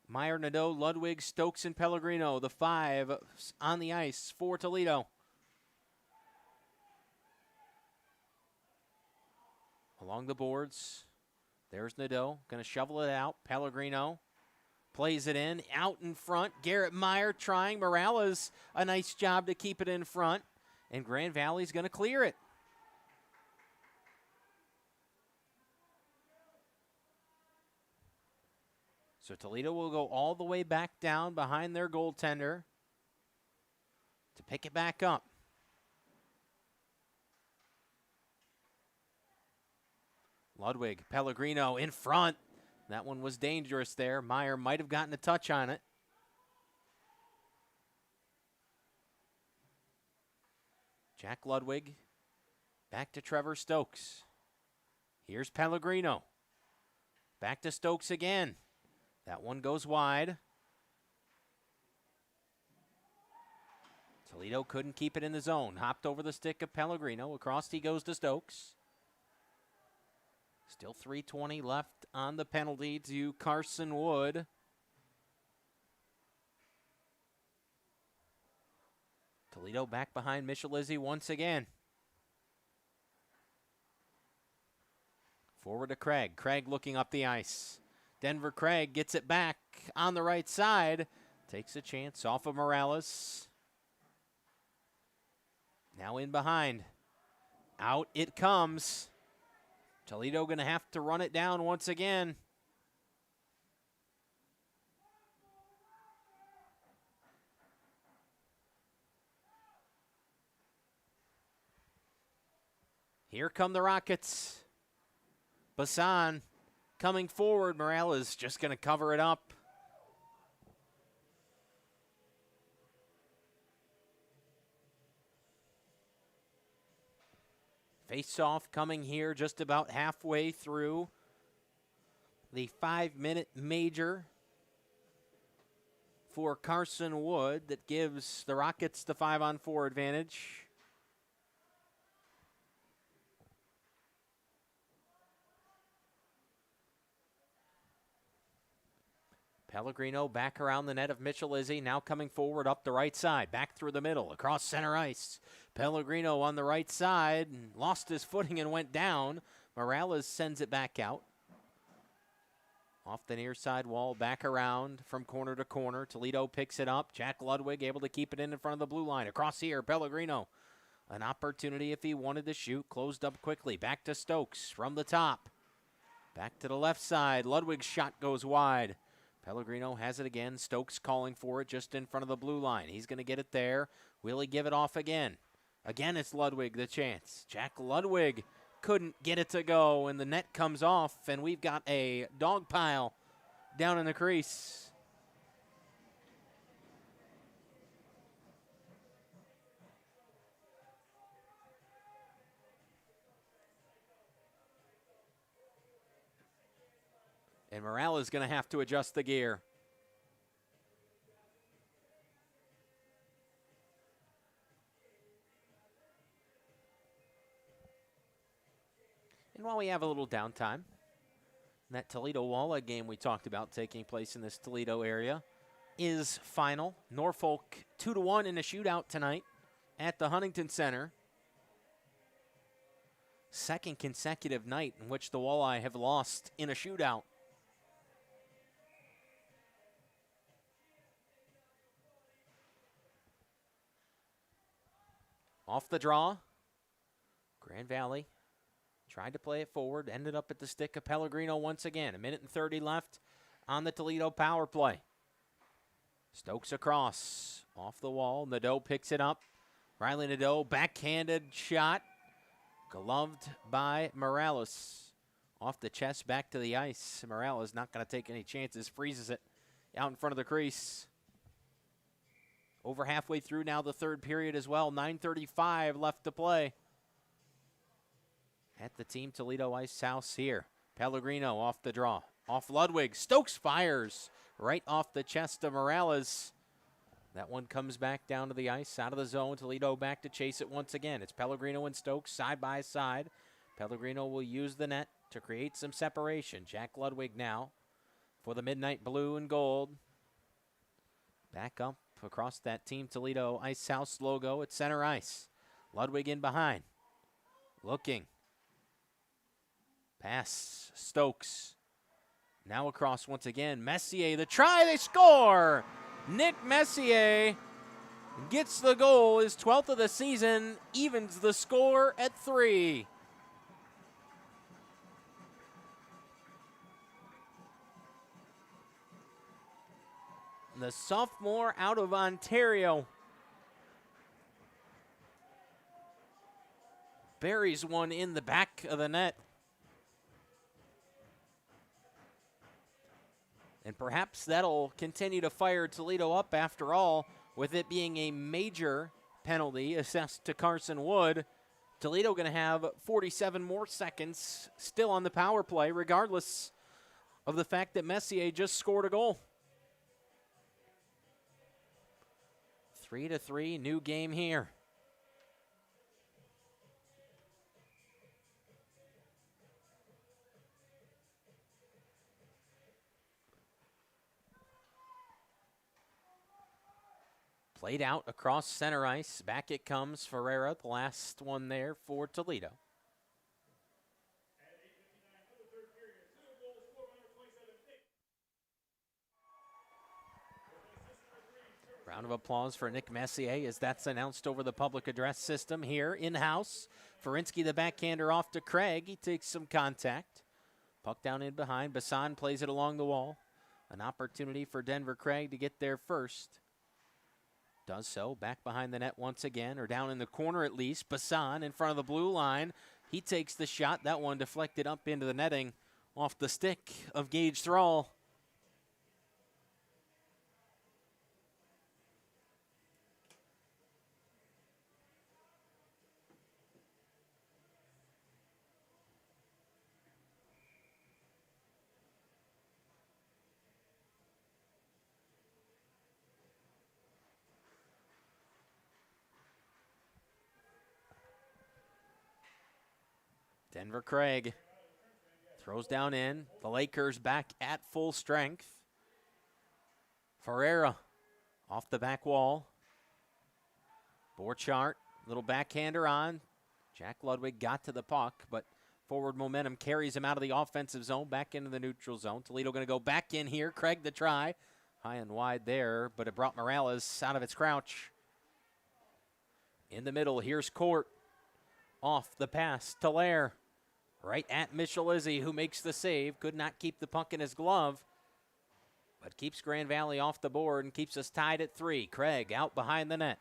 Meyer, Nadeau, Ludwig, Stokes, and Pellegrino, the 5 on the ice for Toledo. Along the boards, there's Nadeau, going to shovel it out. Pellegrino plays it in, out in front. Garrett Meyer trying. Morales, a nice job to keep it in front. And Grand Valley's going to clear it. So Toledo will go all the way back down behind their goaltender to pick it back up. Ludwig, Pellegrino in front. That one was dangerous there. Meyer might have gotten a touch on it. Jack Ludwig back to Trevor Stokes. Here's Pellegrino. Back to Stokes again. That one goes wide. Toledo couldn't keep it in the zone. Hopped over the stick of Pellegrino. Across he goes to Stokes. Still 3:20 left on the penalty to Carson Wood. Toledo back behind Michalizzi once again. Forward to Craig. Craig looking up the ice. Denver Craig gets it back on the right side. Takes a chance off of Morales. Now in behind. Out it comes. Toledo going to have to run it down once again. Here come the Rockets. Bassan coming forward. Morales just going to cover it up. Face-off coming here just about halfway through the 5-minute major for Carson Wood that gives the Rockets the 5-on-4 advantage. Pellegrino back around the net of Michalizzi, now coming forward up the right side, back through the middle, across center ice. Pellegrino on the right side, and lost his footing and went down. Morales sends it back out. Off the near side wall, back around from corner to corner. Toledo picks it up. Jack Ludwig able to keep it in front of the blue line. Across here, Pellegrino. An opportunity if he wanted to shoot. Closed up quickly. Back to Stokes from the top. Back to the left side. Ludwig's shot goes wide. Pellegrino has it again. Stokes calling for it just in front of the blue line. He's going to get it there. Will he give it off again? Again, it's Ludwig the chance. Jack Ludwig couldn't get it to go, and the net comes off, and we've got a dog pile down in the crease. And Morales is going to have to adjust the gear. And while we have a little downtime, that Toledo-Walla game we talked about taking place in this Toledo area is final. Norfolk 2-1 in a shootout tonight at the Huntington Center. Second consecutive night in which the Walleye have lost in a shootout. Off the draw, Grand Valley tried to play it forward, ended up at the stick of Pellegrino once again. 1:30 left on the Toledo power play. Stokes across, off the wall. Nadeau picks it up. Riley Nadeau, backhanded shot, gloved by Morales. Off the chest, back to the ice. Morales not going to take any chances, freezes it out in front of the crease. Over halfway through now the third period as well. 9:35 left to play. At the Team Toledo Ice House here. Pellegrino off the draw. Off Ludwig. Stokes fires right off the chest of Morales. That one comes back down to the ice, out of the zone. Toledo back to chase it once again. It's Pellegrino and Stokes side by side. Pellegrino will use the net to create some separation. Jack Ludwig now for the Midnight Blue and Gold. Back up across that Team Toledo Ice House logo at center ice. Ludwig in behind. Looking. Pass Stokes. Now across once again. Messier, the try, they score! Nick Messier gets the goal, his 12th of the season, evens the score at 3. The sophomore out of Ontario buries one in the back of the net. And perhaps that'll continue to fire Toledo up after all, with it being a major penalty assessed to Carson Wood. Toledo going to have 47 more seconds still on the power play, regardless of the fact that Messier just scored a goal. 3-3, new game here. Played out across center ice. Back it comes. Ferreira, the last one there for Toledo. Round of applause for Nick Messier as that's announced over the public address system here in-house. Ferinsky, the backhander, off to Craig. He takes some contact. Puck down in behind. Bassan plays it along the wall. An opportunity for Denver Craig to get there first. Does so, back behind the net once again, or down in the corner at least. Bassan in front of the blue line. He takes the shot. That one deflected up into the netting off the stick of Gage Thrall. Denver Craig throws down in. The Lakers back at full strength. Ferreira off the back wall. Borchardt, little backhander on. Jack Ludwig got to the puck, but forward momentum carries him out of the offensive zone, back into the neutral zone. Toledo going to go back in here. Craig the try. High and wide there, but it brought Morales out of its crouch. In the middle, here's Court. Off the pass to Lair. Right at Michalizzi, who makes the save. Could not keep the puck in his glove, but keeps Grand Valley off the board and keeps us tied at 3. Craig out behind the net.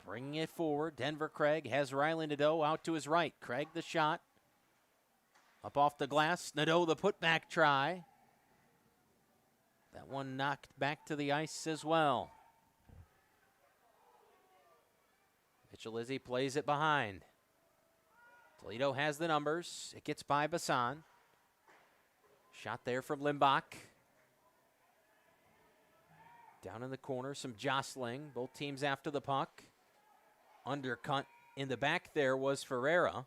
Bringing it forward. Denver Craig has Riley Nadeau out to his right. Craig the shot. Up off the glass. Nadeau the putback try. That one knocked back to the ice as well. Michalizzi plays it behind. Toledo has the numbers. It gets by Bassan. Shot there from Limbach. Down in the corner, some jostling. Both teams after the puck. Undercut in the back there was Ferreira.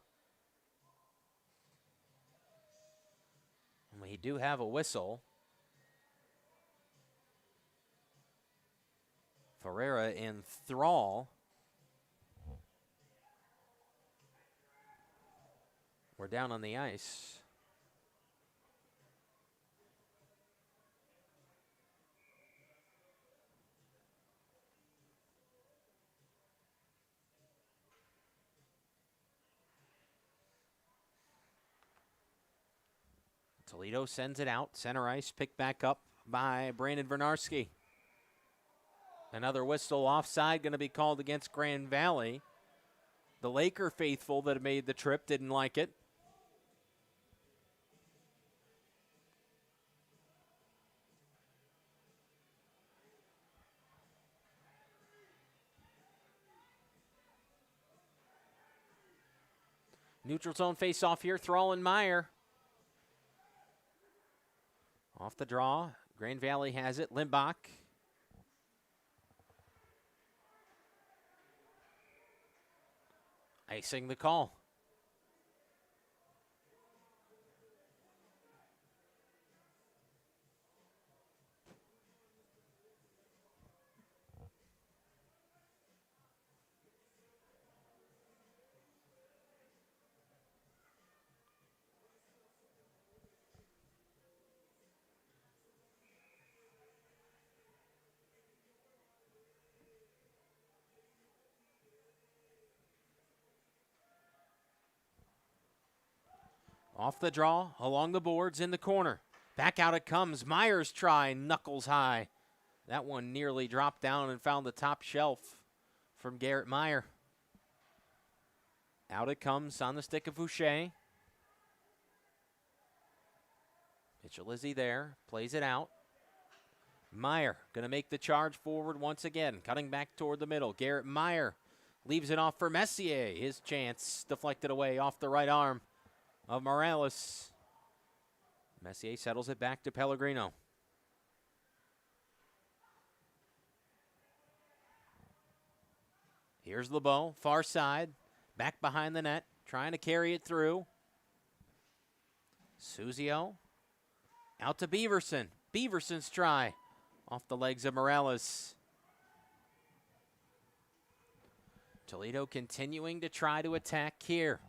And we do have a whistle. Ferreira and Thrall. We're down on the ice. Toledo sends it out. Center ice picked back up by Brandon Vernarski. Another whistle offside going to be called against Grand Valley. The Laker faithful that made the trip didn't like it. Neutral zone face-off here. Thrall and Meyer. Off the draw. Grand Valley has it. Limbach. Icing the call. Off the draw, along the boards, in the corner. Back out it comes. Myers try, knuckles high. That one nearly dropped down and found the top shelf from Garrett Meyer. Out it comes on the stick of Fouché. Michalizzi there, plays it out. Meyer going to make the charge forward once again, cutting back toward the middle. Garrett Meyer leaves it off for Messier. His chance deflected away off the right arm of Morales. Messier settles it back to Pellegrino. Here's LeBeau, far side, back behind the net, trying to carry it through. Suzio out to Beaverson. Beaverson's try off the legs of Morales. Toledo continuing to try to attack here.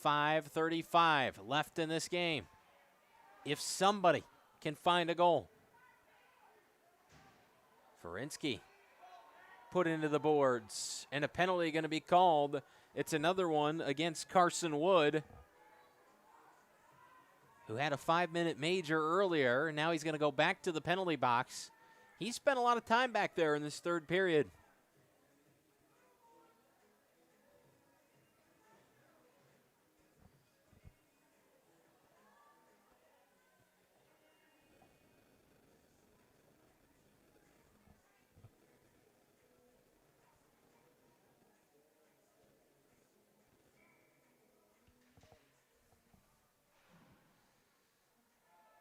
5:35 left in this game. If somebody can find a goal. Ferinsky put into the boards, and a penalty going to be called. It's another one against Carson Wood, who had a 5-minute major earlier, and now he's going to go back to the penalty box. He spent a lot of time back there in this third period.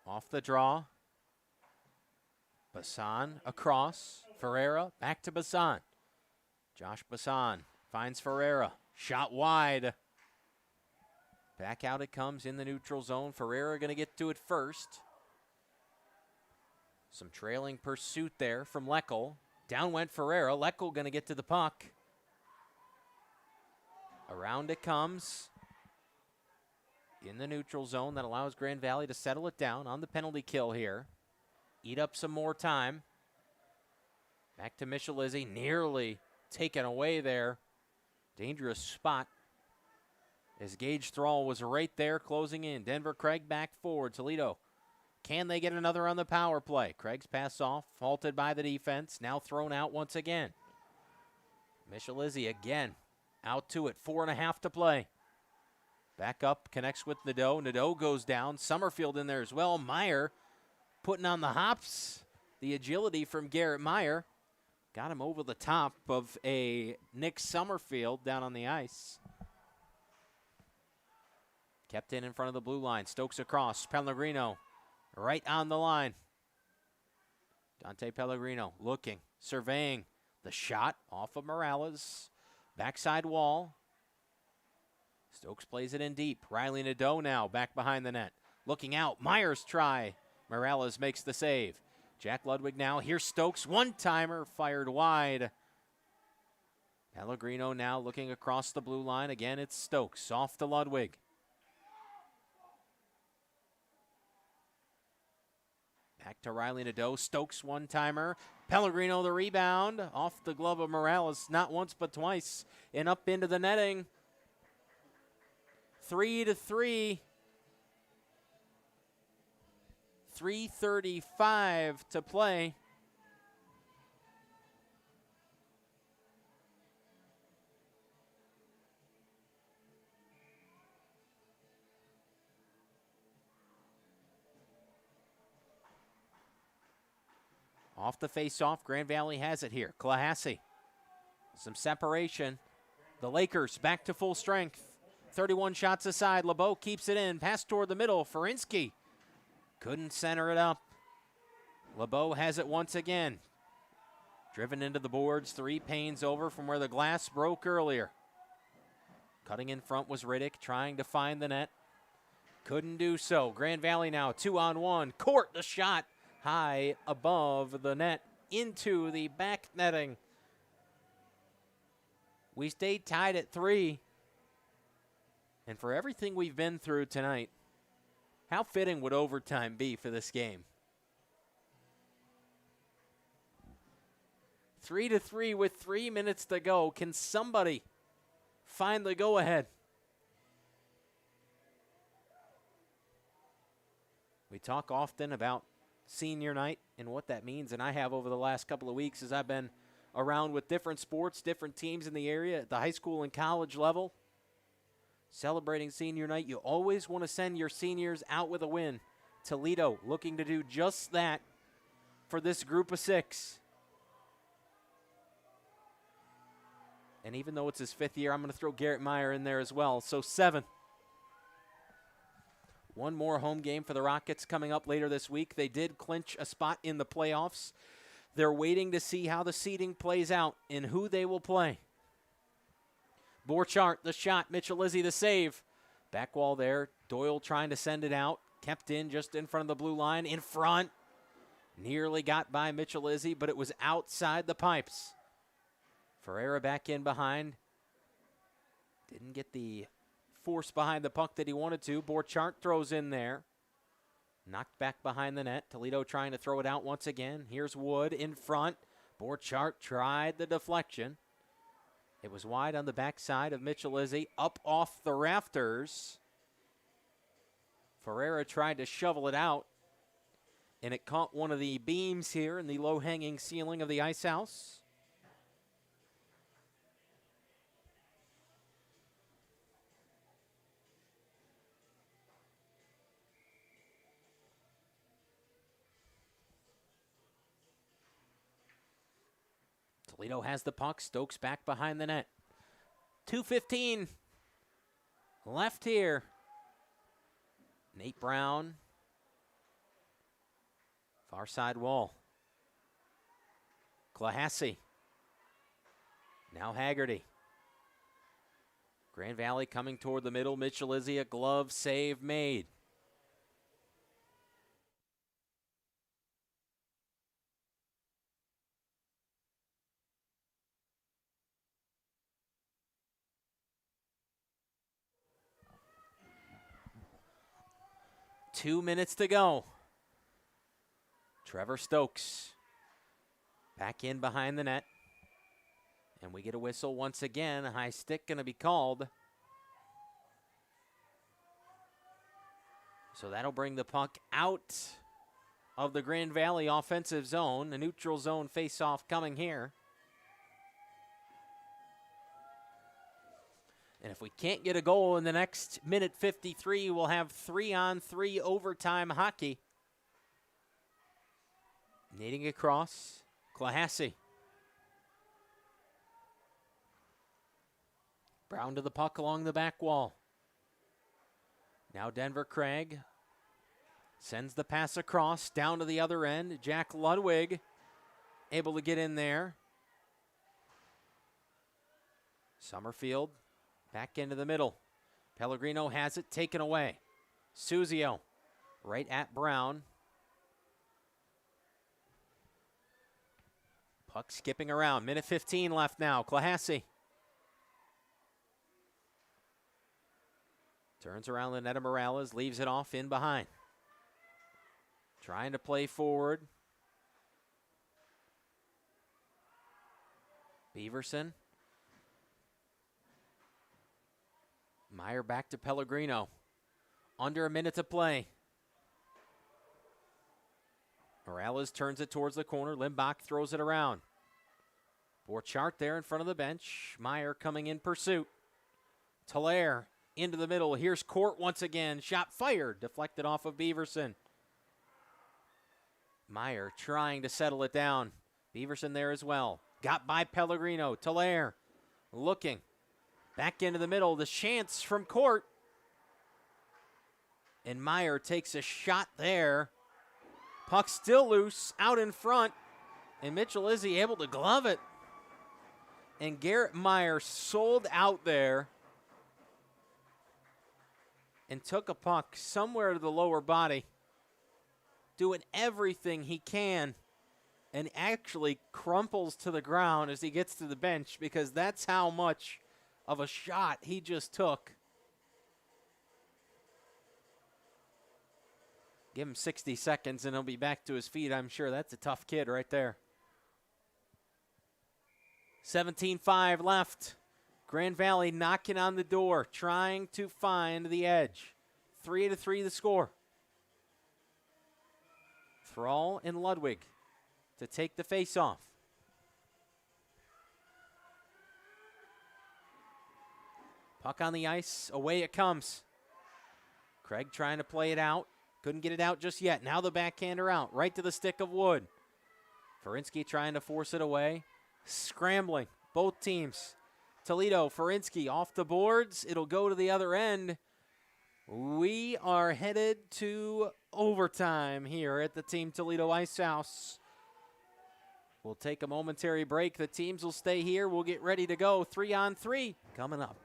Off the draw. Bassan across. Ferreira back to Bassan. Josh Bassan finds Ferreira. Shot wide. Back out it comes in the neutral zone. Ferreira going to get to it first. Some trailing pursuit there from Leckel. Down went Ferreira. Leckel going to get to the puck. Around it comes. In the neutral zone, that allows Grand Valley to settle it down on the penalty kill here. Eat up some more time. Back to Michelizzi, nearly taken away there. Dangerous spot as Gage Thrall was right there closing in. Denver Craig back forward. Toledo, can they get another on the power play? Craig's pass off, halted by the defense, now thrown out once again. Michelizzi again, out to it, 4.5 to play. Back up, connects with Nadeau. Nadeau goes down. Summerfield in there as well. Meyer putting on the hops. The agility from Garrett Meyer got him over the top of a Nick Summerfield down on the ice. Kept in front of the blue line. Stokes across. Pellegrino right on the line. Dante Pellegrino looking, surveying. The shot off of Morales. Backside wall. Stokes plays it in deep. Riley Nadeau now back behind the net. Looking out. Myers try. Morales makes the save. Jack Ludwig now. Here's Stokes. One-timer fired wide. Pellegrino now looking across the blue line. Again, it's Stokes off to Ludwig. Back to Riley Nadeau. Stokes one-timer. Pellegrino the rebound. Off the glove of Morales. Not once but twice. And up into the netting. 3-3. 3:35 to play. Off the face-off, Grand Valley has it here. Clahassie. Some separation. The Lakers back to full strength. 31 shots aside. LeBeau keeps it in. Pass toward the middle. Ferinsky couldn't center it up. LeBeau has it once again. Driven into the boards. 3 panes over from where the glass broke earlier. Cutting in front was Riddick, trying to find the net. Couldn't do so. Grand Valley now 2-on-1. Court the shot high above the net into the back netting. We stayed tied at 3. And for everything we've been through tonight, how fitting would overtime be for this game? 3-3 with 3 minutes to go. Can somebody find the go-ahead? We talk often about senior night and what that means, and I have over the last couple of weeks as I've been around with different sports, different teams in the area at the high school and college level. Celebrating senior night, you always want to send your seniors out with a win. Toledo looking to do just that for this group of 6. And even though it's his 5th year, I'm going to throw Garrett Meyer in there as well. So 7. One more home game for the Rockets coming up later this week. They did clinch a spot in the playoffs. They're waiting to see how the seeding plays out and who they will play. Borchardt, the shot. Mitchell Izzy, the save. Back wall there. Doyle trying to send it out. Kept in just in front of the blue line. In front. Nearly got by Mitchell Izzy, but it was outside the pipes. Ferreira back in behind. Didn't get the force behind the puck that he wanted to. Borchardt throws in there. Knocked back behind the net. Toledo trying to throw it out once again. Here's Wood in front. Borchardt tried the deflection. It was wide on the backside of Mitchell Izzy. Up off the rafters. Ferreira tried to shovel it out. And it caught one of the beams here in the low-hanging ceiling of the ice house. Toledo has the puck. Stokes back behind the net. 2:15 left here. Nate Brown. Far side wall. Clahassie. Now Haggerty. Grand Valley coming toward the middle. Mitchell Izzy, a glove save made. Two minutes to go. Trevor Stokes back in behind the net. And we get a whistle once again. A high stick going to be called. So that'll bring the puck out of the Grand Valley offensive zone. The neutral zone face-off coming here. And if we can't get a goal in the next minute 53, we'll have 3-on-3 overtime hockey. Needing across, Clahassie. Brown to the puck along the back wall. Now Denver Craig sends the pass across, down to the other end. Jack Ludwig able to get in there. Summerfield back into the middle. Pellegrino has it taken away. Suzio right at Brown. Puck skipping around. Minute 15 left now. Clahassie. Turns around Lynetta Morales. Leaves it off in behind. Trying to play forward. Beaverson. Meyer back to Pellegrino. Under a minute to play. Morales turns it towards the corner. Limbach throws it around. Borchardt there in front of the bench. Meyer coming in pursuit. Talaire into the middle. Here's Court once again. Shot fired. Deflected off of Beaverson. Meyer trying to settle it down. Beaverson there as well. Got by Pellegrino. Talaire looking. Back into the middle. The chance from Court. And Meyer takes a shot there. Puck still loose out in front. And Mitchell Izzy able to glove it. And Garrett Meyer sold out there. And took a puck somewhere to the lower body. Doing everything he can. And actually crumples to the ground as he gets to the bench. Because that's how much of a shot he just took. Give him 60 seconds and he'll be back to his feet, I'm sure. That's a tough kid right there. 17-5 left. Grand Valley knocking on the door, trying to find the edge. 3-3 the score. Thrall and Ludwig to take the face-off. Puck on the ice, away it comes. Craig trying to play it out. Couldn't get it out just yet. Now the backhander out, right to the stick of Wood. Ferinsky trying to force it away. Scrambling, both teams. Toledo, Ferinsky off the boards. It'll go to the other end. We are headed to overtime here at the Team Toledo Ice House. We'll take a momentary break. The teams will stay here. We'll get ready to go. 3-on-3 coming up.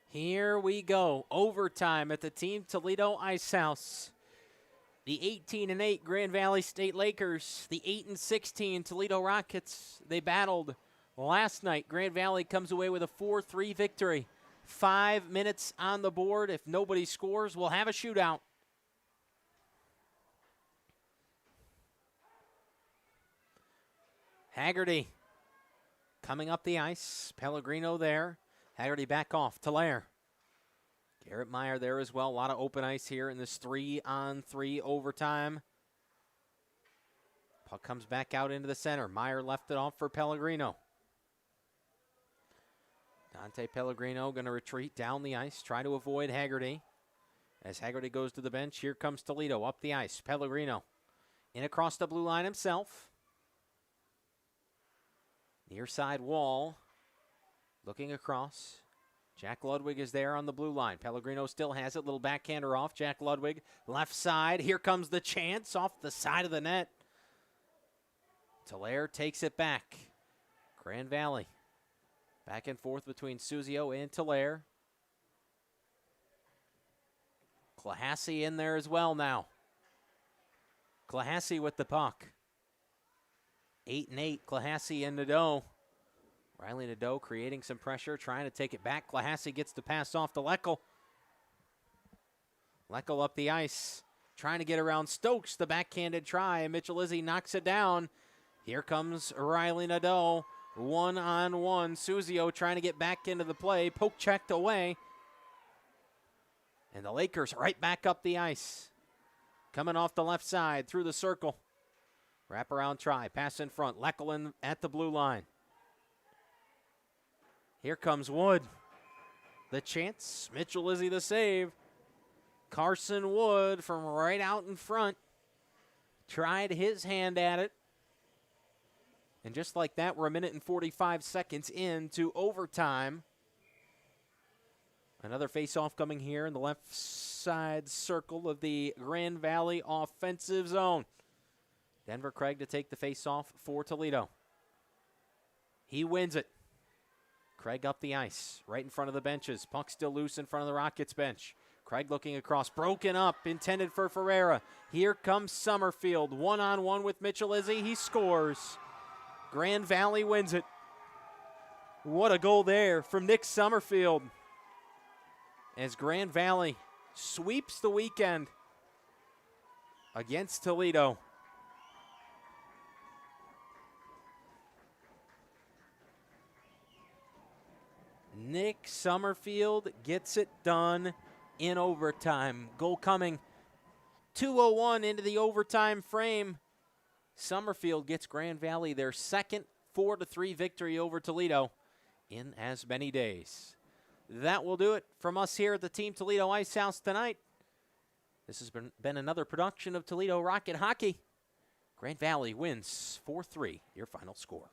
Here we go. Overtime at the Team Toledo Ice House. The 18-8 Grand Valley State Lakers, the 8-16 Toledo Rockets. They battled last night. Grand Valley comes away with a 4-3 victory. 5 minutes on the board. If nobody scores, we'll have a shootout. Haggerty coming up the ice. Pellegrino there. Haggerty back off. Tolaire. Garrett Meyer there as well. A lot of open ice here in this 3-on-3 overtime. Puck comes back out into the center. Meyer left it off for Pellegrino. Dante Pellegrino going to retreat down the ice, try to avoid Haggerty. As Haggerty goes to the bench, here comes Toledo up the ice. Pellegrino in across the blue line himself. Near side wall. Looking across. Jack Ludwig is there on the blue line. Pellegrino still has it. Little backhander off. Jack Ludwig, left side. Here comes the chance off the side of the net. Tolaire takes it back. Grand Valley. Back and forth between Suzio and Tolaire. Clahassy in there as well now. Clahassy with the puck. 8-8. Clahassy and Nadeau. Riley Nadeau creating some pressure, trying to take it back. Clahassy gets the pass off to Leckel. Leckel up the ice, trying to get around Stokes. The backhanded try, and Mitchell Izzy knocks it down. Here comes Riley Nadeau, one-on-one. Suzio trying to get back into the play, poke checked away. And the Lakers right back up the ice. Coming off the left side, through the circle. Wraparound try, pass in front. Leckel at the blue line. Here comes Wood. The chance. Mitchell Izzy the save. Carson Wood from right out in front. Tried his hand at it. And just like that, we're a minute and 45 seconds into overtime. Another face-off coming here in the left side circle of the Grand Valley offensive zone. Denver Craig to take the face-off for Toledo. He wins it. Craig up the ice, right in front of the benches. Puck still loose in front of the Rockets bench. Craig looking across, broken up, intended for Ferreira. Here comes Summerfield, one-on-one with Mitchell Izzy. He scores. Grand Valley wins it. What a goal there from Nick Summerfield. As Grand Valley sweeps the weekend against Toledo. Nick Summerfield gets it done in overtime. Goal coming 2:01 into the overtime frame. Summerfield gets Grand Valley their second 4-3 victory over Toledo in as many days. That will do it from us here at the Team Toledo Ice House tonight. This has been another production of Toledo Rocket Hockey. Grand Valley wins 4-3, your final score.